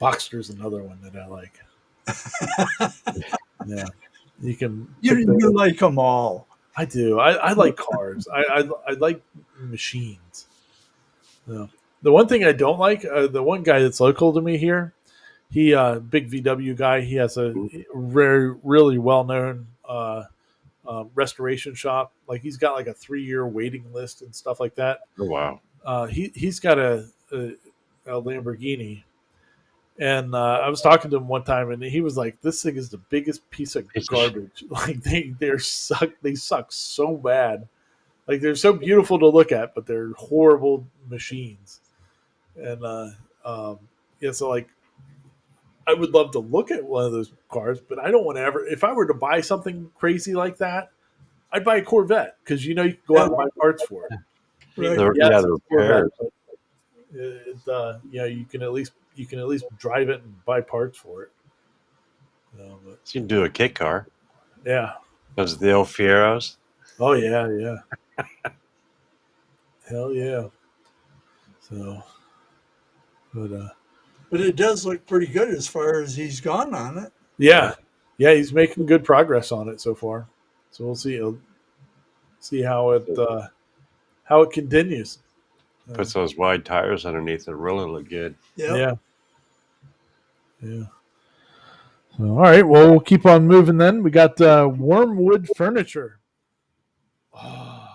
Boxster's another one that I like. Yeah, you can. You like them all. I do. I like cars. I like machines. So, the one thing I don't like, the one guy that's local to me here, he big VW guy. He has a really well known restoration shop. Like he's got like a 3-year waiting list and stuff like that. Oh, wow. He's got a Lamborghini. And I was talking to him one time, and he was like, "This thing is the biggest piece of garbage. Like they suck so bad. Like they're so beautiful to look at, but they're horrible machines." And yeah, so like I would love to look at one of those cars, but I don't want to ever. If I were to buy something crazy like that, I'd buy a Corvette because you can go out and buy parts for it. Right. The repairs. You can at least drive it and buy parts for it. So you can do a kit car. Yeah, Those the old Fieros. Oh yeah, yeah. Hell yeah. So, but But it does look pretty good as far as he's gone on it. yeah, yeah, he's making good progress on it so far. So we'll see how it continues. Puts those wide tires underneath it. Really look good. Yep. Yeah, yeah. So, all right, well, we'll keep on moving then. We got Wormwood Furniture. Oh,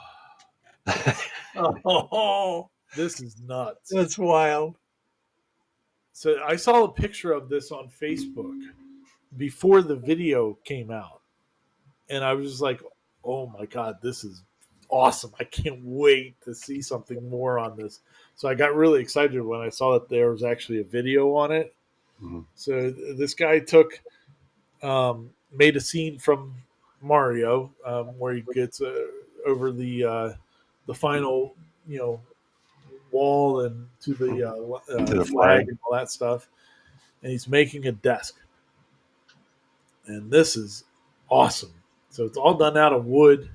Oh, this is nuts. that's wild. So I saw a picture of this on Facebook before the video came out, and I was just like, "Oh my god, this is awesome! I can't wait to see something more on this." So I got really excited when I saw that there was actually a video on it. Mhm. So this guy took made a scene from Mario where he gets over the final, you know, wall and to the To the flag flag. and all that stuff, and he's making a desk, and this is awesome. So it's all done out of wood,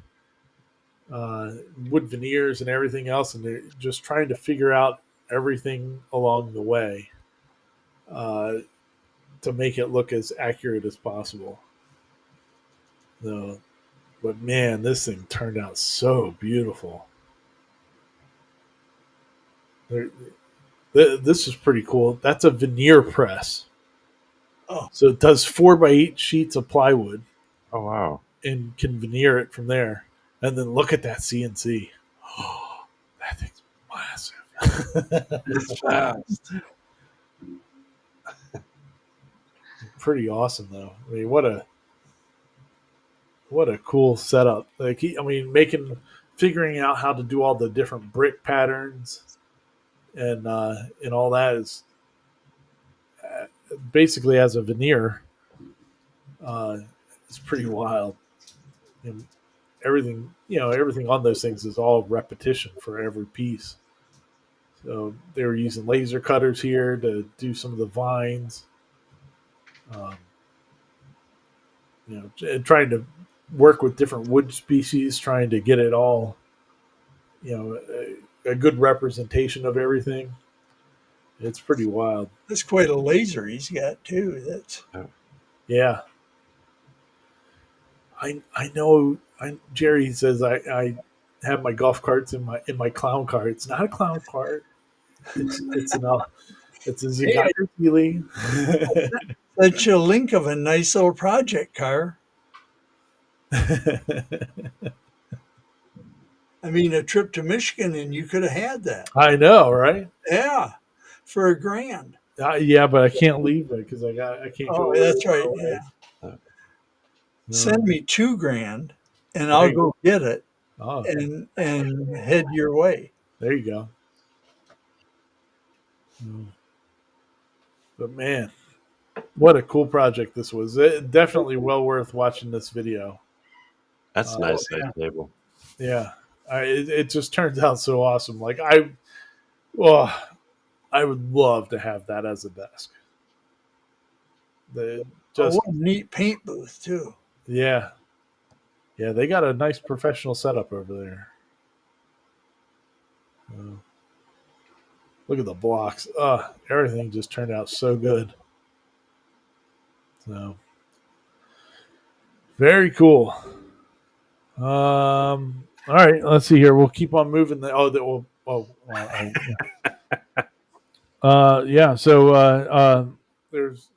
wood veneers and everything else, and they're just trying to figure out everything along the way uh, to make it look as accurate as possible. So, but man, this thing turned out so beautiful. There, this is pretty cool. That's a veneer press. Oh, So it does 4x8 sheets of plywood Oh wow. and can veneer it from there. And then look at that CNC. Oh, that thing's massive. It's fast. Pretty awesome though. I mean, what a cool setup. Like I mean, figuring out how to do all the different brick patterns and all that is basically as a veneer. It's pretty wild. And everything on those things is all repetition for every piece. So they were using laser cutters here to do some of the vines. Um, and trying to work with different wood species, trying to get it all, a good representation of everything. It's pretty wild. that's quite a laser he's got too. That's Yeah, I know. Jerry says I have my golf carts in my clown car. It's not a clown cart. It's a hey, Zagato Healy. that's a link of a nice little project car. I mean, a trip to Michigan and you could have had that. I know, right? Yeah, for $1,000. Yeah, but I can't leave it because I can't Oh, go. that's right. Away. Yeah. No. Send me $2,000 and There I'll you go get it Oh, and head your way. there you go. But man, what a cool project this was. Definitely well worth watching this video. That's a nice size table. Yeah, it just turns out so awesome. Like well, I would love to have that as a desk. Just what a neat paint booth too. yeah, yeah, they got a nice professional setup over there. Look at the blocks. Everything just turned out so good. So very cool. All right, let's see here. We'll keep on moving. Yeah. So there's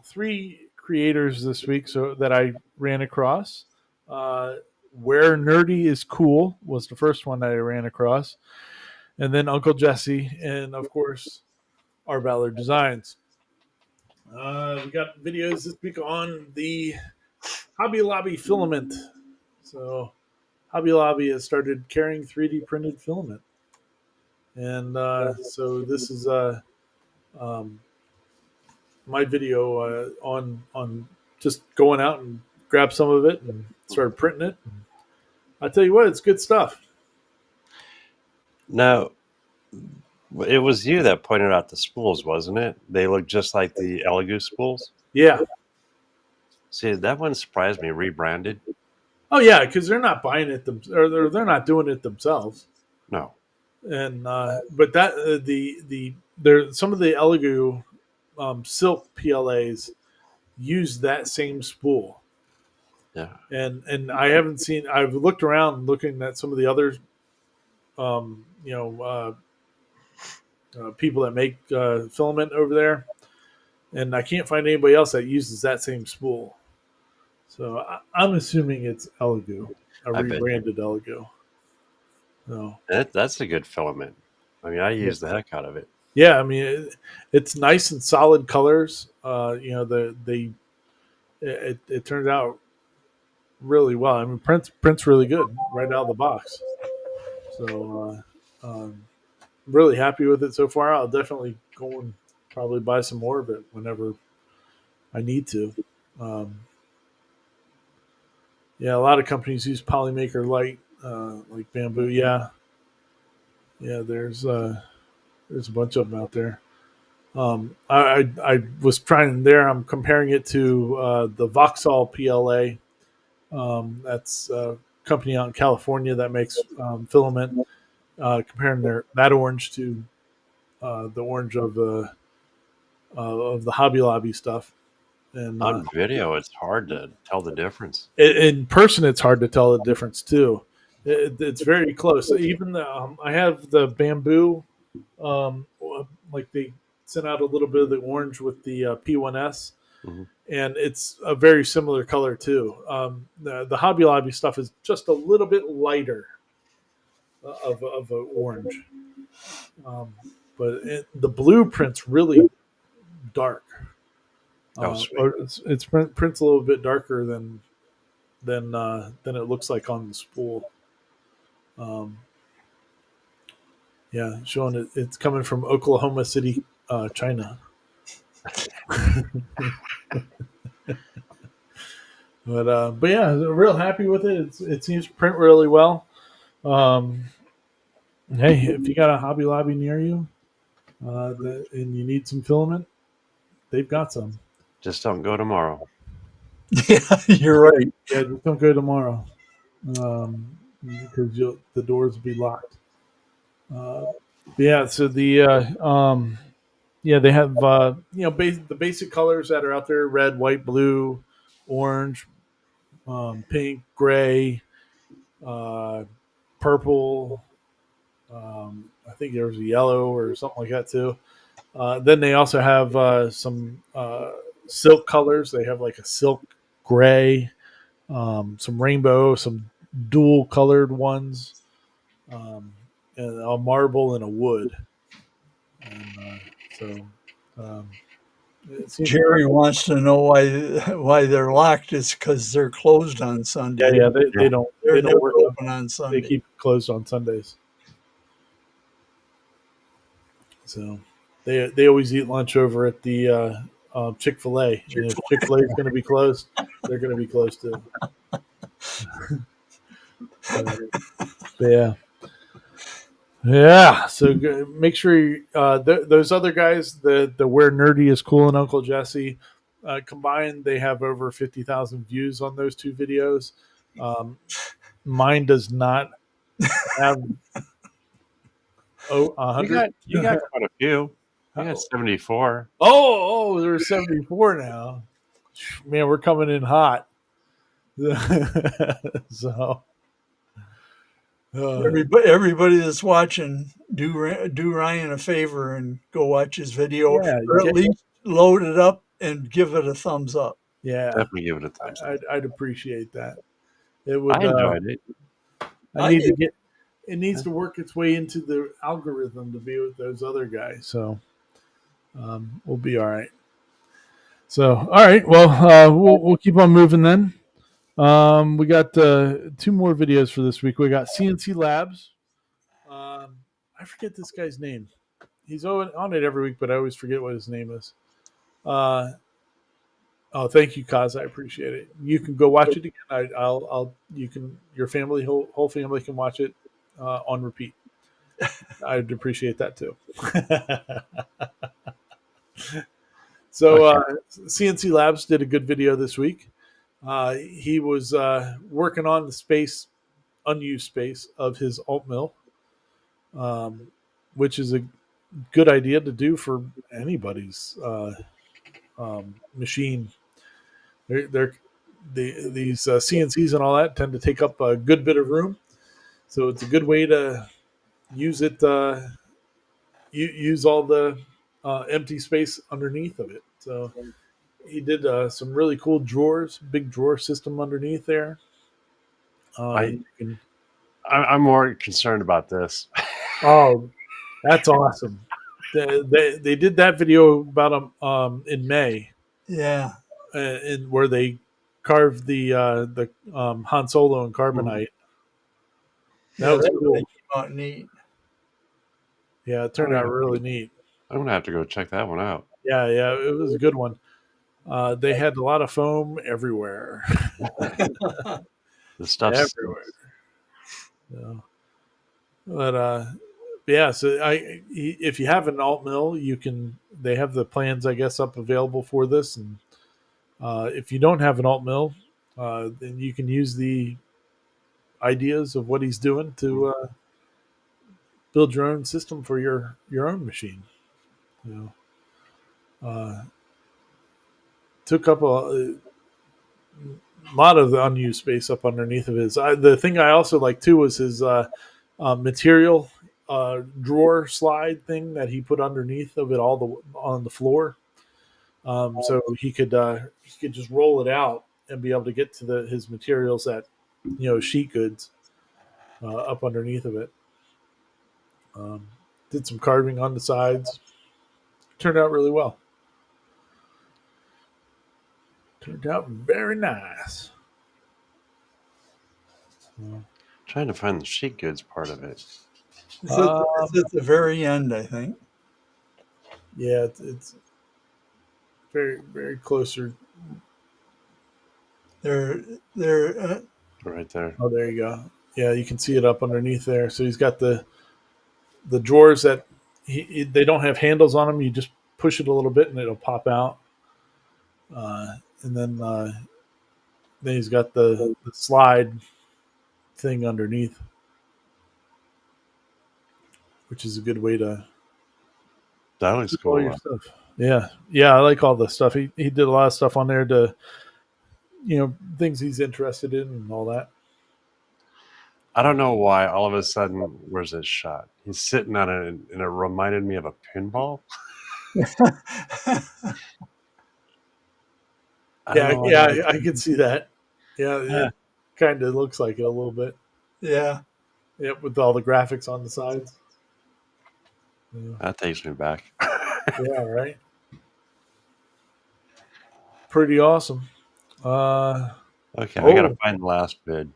3 creators this week that I ran across. Where Nerdy is Cool was the first one that I ran across, and then Uncle Jesse, and of course, our Ballard Designs. We got videos this week on the Hobby Lobby filament. So Hobby Lobby has started carrying 3D printed filament, and so this is um, my video on just going out and grab some of it and started printing it. I tell you what, it's good stuff. Now, it was you that pointed out the spools, wasn't it? They look just like the Elegoo spools. Yeah, See, that one surprised me. Rebranded. Oh yeah, because they're not buying it or they're not doing it themselves. No. And but that the there some of the Elegoo silk PLAs use that same spool. Yeah. And I haven't seen. I've looked around looking at some of the other people that make filament over there, and I can't find anybody else that uses that same spool. So I'm assuming it's Elegoo, a I bet you. rebranded Elegoo. So That's a good filament. I mean, I use the heck out of it. yeah, I mean it's nice and solid colors. It turns out really well. I mean, print's really good right out of the box. So really happy with it so far. I'll definitely go and probably buy some more of it whenever I need to. Um, yeah, a lot of companies use Polymaker Light, like Bamboo. Yeah, yeah. There's a bunch of them out there. I was trying there. I'm comparing it to the Vauxhall PLA. That's a company out in California that makes filament. Comparing that orange to the orange of the Hobby Lobby stuff, and On video, it's hard to tell the difference. in person, it's hard to tell the difference too. It's very close. Even I have the Bamboo, um, like they sent out a little bit of the orange with the P1S, Hmm. and it's a very similar color too. The Hobby Lobby stuff is just a little bit lighter of a orange, um, but the blueprint's really dark. Oh, sweet. Or it's print's a little bit darker than it looks like on the spool. Um, yeah, showing it's coming from Oklahoma City, China. But yeah, real happy with it. It seems to print really well. Um, hey, if you got a Hobby Lobby near you, and you need some filament, they've got some. Just don't go tomorrow. Yeah, you're right. Yeah, just don't go tomorrow, because the doors will be locked. Uh, yeah, so yeah, they have the basic colors that are out there: red, white, blue, orange, pink, gray, uh, purple. I think there was a yellow or something like that too. Then they also have some silk colors. They have like a silk gray, some rainbow, some dual colored ones, um, and a marble and a wood. And so um, it seems Jerry wants to know why they're locked. It's because they're closed on Sunday. yeah, Yeah. they They're don't never work on. open on They Sunday. keep closed on Sundays. So they always eat lunch over at the Chick-fil-A, and if Chick-fil-A is going to be closed, they're going to be closed too. So, yeah. Yeah, so make sure those other guys, the Where Nerdy is Cool and Uncle Jesse, combined, they have over 50,000 views on those two videos. Um, Mine does not have a You hundred. got you got quite a few. You got 74. There's 74 now. Man, we're coming in hot. So, Everybody that's watching, do Ryan a favor and go watch his video, yeah, or at least load it up and give it a thumbs up. yeah, Definitely give it a thumbs up. I'd appreciate that. It I would. enjoyed it. I I need to did. get. It needs to work its way into the algorithm to be with those other guys. So we'll be all right. So all right, well we'll keep on moving then. We got two more videos for this week. We got CNC Labs. I forget this guy's name. He's on it every week, but I always forget what his name is. Oh, thank you, Kaz. I appreciate it. You can go watch it again. Your family, whole family can watch it on repeat. I'd appreciate that too. So, CNC Labs did a good video this week. He was working on the unused space of his alt mill, um, which is a good idea to do for anybody's machine. They're these CNCs and all that tend to take up a good bit of room, so it's a good way to use it. Use all the empty space underneath of it. So he did some really cool drawers, big drawer system underneath there. I You can, I'm more concerned about this. oh, that's awesome. They did that video about in May, Yeah. in where they carved the Han Solo and Mhm. carbonite. That Yeah, was that really cool. came out neat. Yeah, it I'm turned out gonna, really neat. I'm gonna have to go check that one out. Yeah, yeah, it was a good one. They had a lot of foam everywhere, The stuff's everywhere. So, but yeah, so if you have an alt mill, you can. They have the plans, I guess, up available for this, and if you don't have an alt mill, then you can use the ideas of what he's doing to build your own system for your own machine. You know, took up a lot of the unused space up underneath of his. The thing I also like too was his material drawer slide thing that he put underneath of it all on the floor. So he could just roll it out and be able to get to his materials at sheet goods up underneath of it. Um, did some carving on the sides. Turned out really well. Turned out very nice. trying to find the sheet goods part of it. It's at the very end, I think. Yeah, it's very very closer. They're they're Right there. Oh, there you go. Yeah, you can see it up underneath there. So he's got the drawers that they don't have handles on them. You just push it a little bit and it'll pop out. And then he's got the slide thing underneath, which is a good way to That looks keep all your cool. stuff. Yeah, yeah, I like all the stuff. He did a lot of stuff on there to things he's interested in and all that. I don't know why all of a sudden where's this shot? He's sitting on it and it reminded me of a pinball. I don't Yeah, know why yeah, that. I can see that. Yeah, Yeah, it kind of looks like it a little bit. yeah. Yep, with all the graphics on the sides. Yeah, that takes me back. yeah, right. Pretty awesome. Uh, Okay, I gotta oh, find the last bid.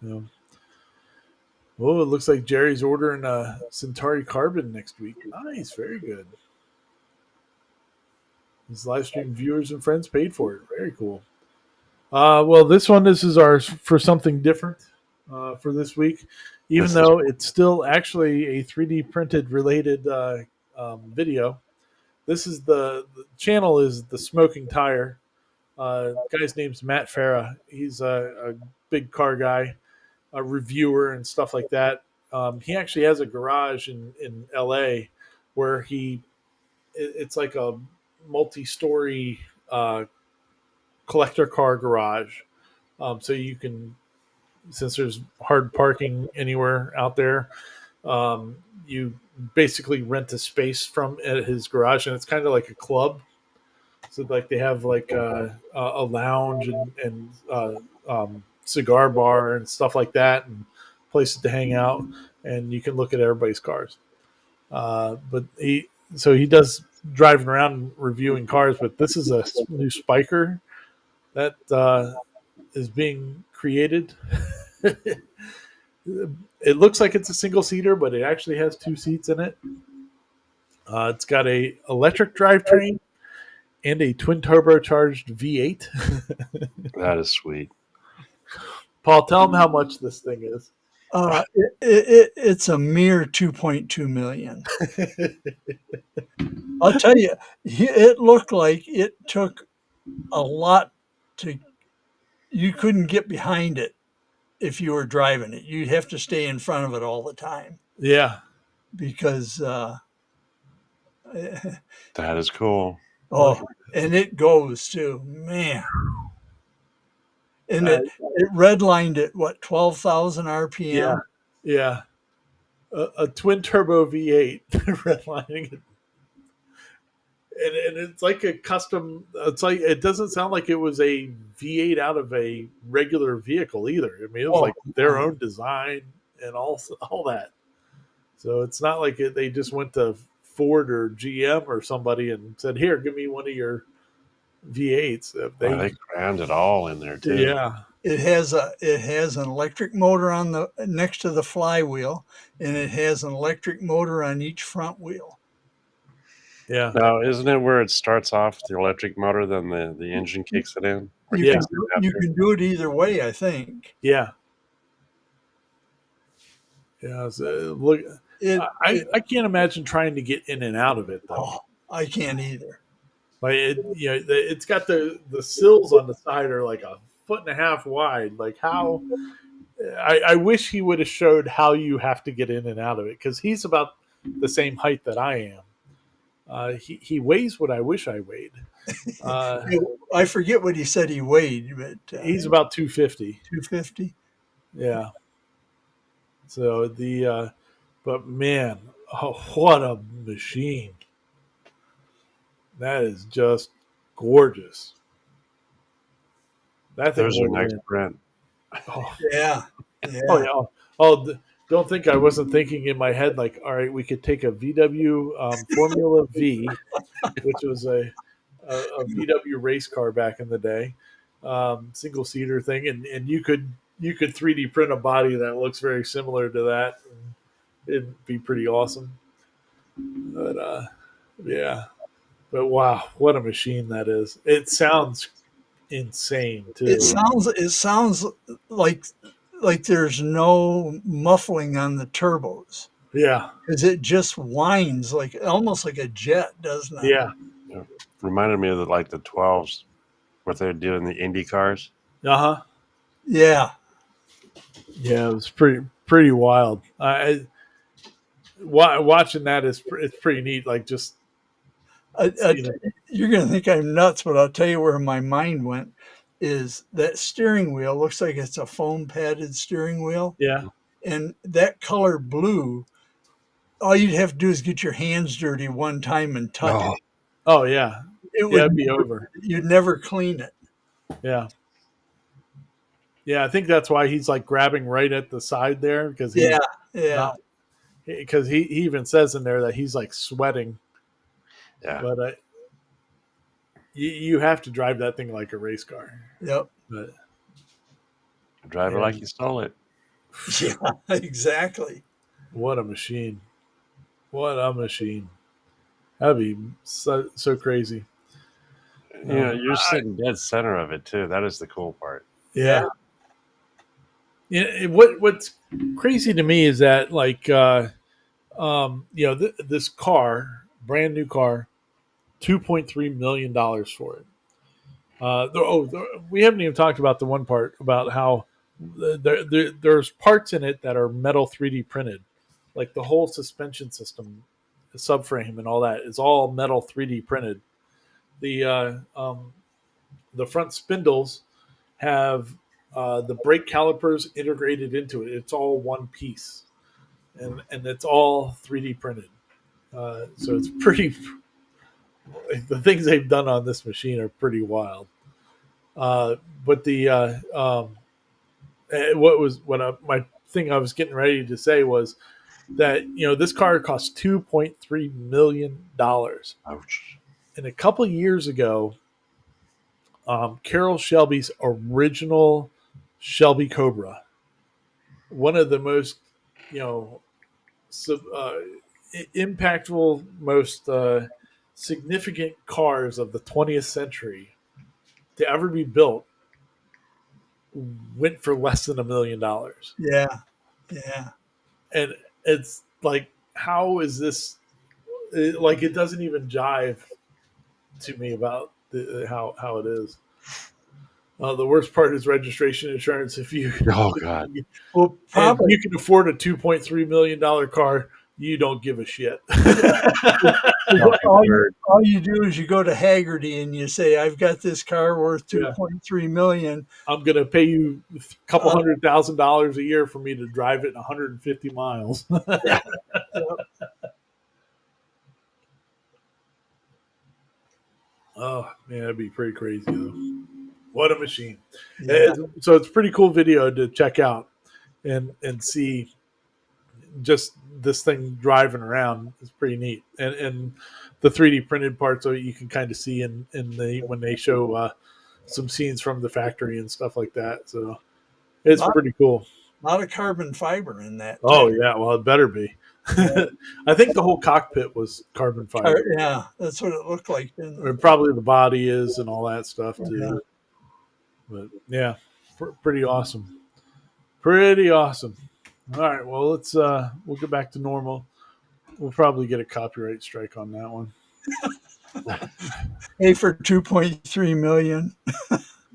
yeah. Oh, it looks like Jerry's ordering a Centauri Carbon next week. Nice, very good. His live stream viewers and friends paid for it. Very cool. Well, this is ours for something different for this week, even This is though it's still actually a 3D printed related video. This is the channel is the Smoking Tire. Guy's name's Matt Farah. He's a big car guy, a reviewer and stuff like that. He actually has a garage in LA where it's like a multi-story collector car garage. So you can, since there's hard parking anywhere out there, um, you basically rent a space from at his garage, and it's kind of like a club. So like they have like a lounge and cigar bar and stuff like that, and places to hang out, and you can look at everybody's cars. But he does driving around and reviewing cars. But this is a new spiker that is being created. It looks like it's a single seater, but it actually has two seats in it. It's got a electric drivetrain and a twin turbocharged V8. that is sweet. Paul, tell them how much this thing is. It's a mere 2.2 million. I'll tell you, it looked like it took a lot to, you couldn't get behind it if you were driving it. You'd have to stay in front of it all the time Yeah. because, That is cool. Look oh, and it goes too, man. And at it redlined at what, 12,000 yeah. RPM? Yeah. A twin turbo V8 redlining it. And it's like a custom. It's like it doesn't sound like it was a V8 out of a regular vehicle either. I mean, it was Oh, like their own design and all that. So it's not like they just went to Ford or GM or somebody and said, "Here, give me one of your V8s." Well, they crammed it all in there too. Yeah, it has an electric motor on the next to the flywheel, and it has an electric motor on each front wheel. yeah, Now, isn't it where it starts off with the electric motor, then the engine kicks it in, or You yeah, can kicks in you after? can do it either way, I think. yeah, yeah. So, look, It, it I can't imagine trying to get in and out of it though. oh, I can't either. Like it's got the sills on the side are like a foot and a half wide. Like how I wish he would have showed how you have to get in and out of it because he's about the same height that I am. He weighs what I wish I weighed. Uh, I forget what he said he weighed, but he's about 250. 250. Yeah. So but man, oh, what a machine! That is just gorgeous. That thing There's our will next win. Brent. Oh, Yeah, oh yeah. yeah. Don't think I wasn't thinking in my head like, all right, we could take a VW Formula V, which was a VW race car back in the day, single seater thing, and you could 3D print a body that looks very similar to that. It'd be pretty awesome. But yeah, but wow, what a machine that is! It sounds insane too. It sounds like like there's no muffling on the turbos Yeah, because it just whines like almost like a jet, doesn't it? yeah, Yeah. Reminded me of the 12s, what they're doing the Indy cars. uh huh. Yeah. Yeah, it was pretty wild. Watching that is it's pretty neat. Like just I, I, you know, you're going to think I'm nuts, but I'll tell you where my mind went is that steering wheel looks like it's a foam padded steering wheel. yeah. And that color blue, all you'd have to do is get your hands dirty one time and touch Oh, it. Oh yeah, It yeah. would It'd be never, over. you'd never clean it. Yeah, yeah. I think that's why he's like grabbing right at the side there because Yeah, he's yeah, not because he even says in there that he's like sweating. yeah. But you have to drive that thing like a race car. yep, But Drive it yeah, like you stole it. yeah, exactly. what a machine! What a machine! That'd be so crazy. You're sitting dead center of it too. That is the cool part. Yeah. Yeah. What's crazy to me is that like this car, brand new car, $2.3 million for it. We haven't even talked about the one part about how there's parts in it that are metal 3D printed, like the whole suspension system, the subframe, and all that is all metal 3D printed. The the front spindles have the brake calipers integrated into it. It's all one piece, and it's all 3D printed. So it's pretty. The things they've done on this machine are pretty wild. But the my thing I was getting ready to say was that this car cost $2.3 million, Ouch. and a couple years ago, Carroll Shelby's original Shelby Cobra, one of the most you know sub, impactful, most significant cars of the 20th century to ever be built, went for less than $1 million. Yeah, yeah. And it's like, how is this? Like, it doesn't even jive to me about how it is. The worst part is registration insurance. If you Oh God. Well, and probably. you can afford a $2.3 million car, you don't give a shit. Oh, word. All you do is you go to Haggerty and you say, "I've got this car worth Yeah. 2.3 million. I'm going to pay you a couple Uh, $100,000 a year for me to drive it 150 miles. Yeah. Oh man, that'd be pretty crazy though. What a machine! Yeah. So it's a pretty cool video to check out and see just this thing driving around. It's pretty neat, and the 3D printed parts of it you can kind of see in the when they show some scenes from the factory and stuff like that. So it's Lot, pretty cool. lot of carbon fiber in that Oh too. yeah, well it better be. Yeah. I think the whole cockpit was carbon fiber, Yeah, that's what it looked like, didn't or it? probably the body is and all that stuff Yeah. too. But yeah, pretty awesome. Pretty awesome. All right, well we'll get back to normal. We'll probably get a copyright strike on that one. Pay for 2.3 million.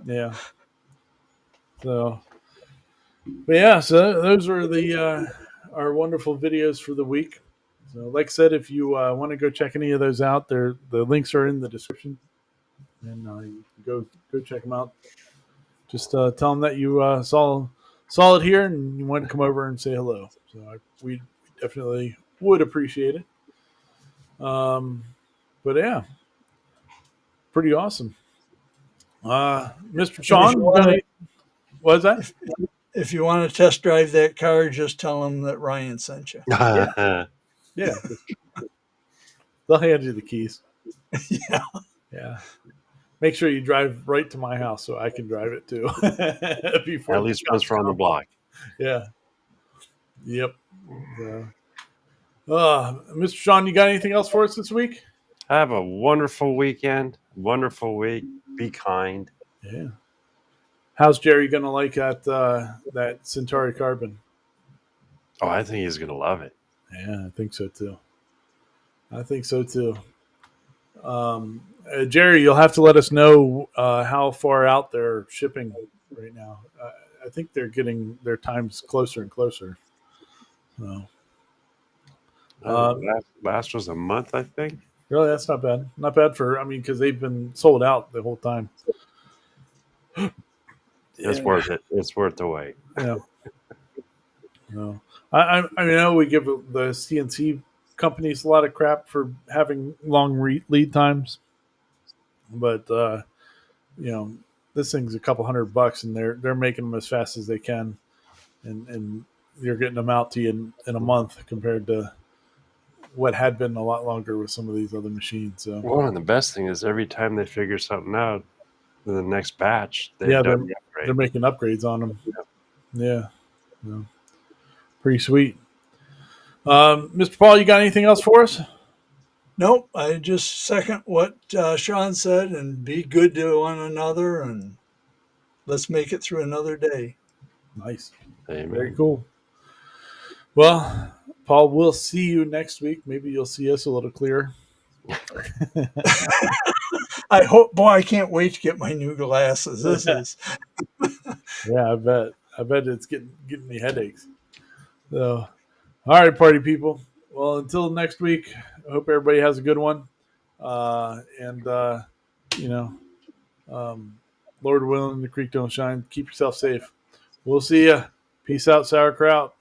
Yeah. So, but yeah, so those are the our wonderful videos for the week. So, like I said, if you want to go check any of those out, the links are in the description, and you can go check them out. Just tell them that you saw it here and you want to come over and say hello. So we definitely would appreciate it. But yeah, pretty awesome. Mr. And Sean, you got any, what is that? if you want to test drive that car, just tell them that Ryan sent you. Yeah, they'll hand you the keys. Yeah. Yeah. Make sure you drive right to my house so I can drive it too. Before At least once we're on the block. Yeah. Yep. So, Mr. Sean, you got anything else for us this week? Have a wonderful weekend. Wonderful week. Be kind. Yeah. How's Jerry gonna like that Centauri Carbon? Oh, I think he's gonna love it. Yeah, I think so too. Jerry, you'll have to let us know how far out they're shipping right now. I think they're getting their times closer and closer. So, Last was a month, I think. really, that's not bad. Not bad because they've been sold out the whole time. It's worth it. It's worth the wait. Yeah. No. I know we give the CNC companies a lot of crap for having long lead times, but this thing's a couple $100 and they're making them as fast as they can, and you're getting them out to you in a month compared to what had been a lot longer with some of these other machines. So Well, and the best thing is every time they figure something out, in the next batch, they're upgrade. making upgrades on them. Yeah. Pretty sweet. Mr. Paul, you got anything else for us? Nope. I just second what Sean said and be good to one another and let's make it through another day. Nice. Amen. Very cool. Well, Paul, we'll see you next week. Maybe you'll see us a little clearer. I hope, boy, I can't wait to get my new glasses. This is. Yeah, I bet it's getting me headaches. So, all right, party people. Well, until next week, I hope everybody has a good one. Lord willing, the creek don't shine. Keep yourself safe. We'll see ya. Peace out, sauerkraut.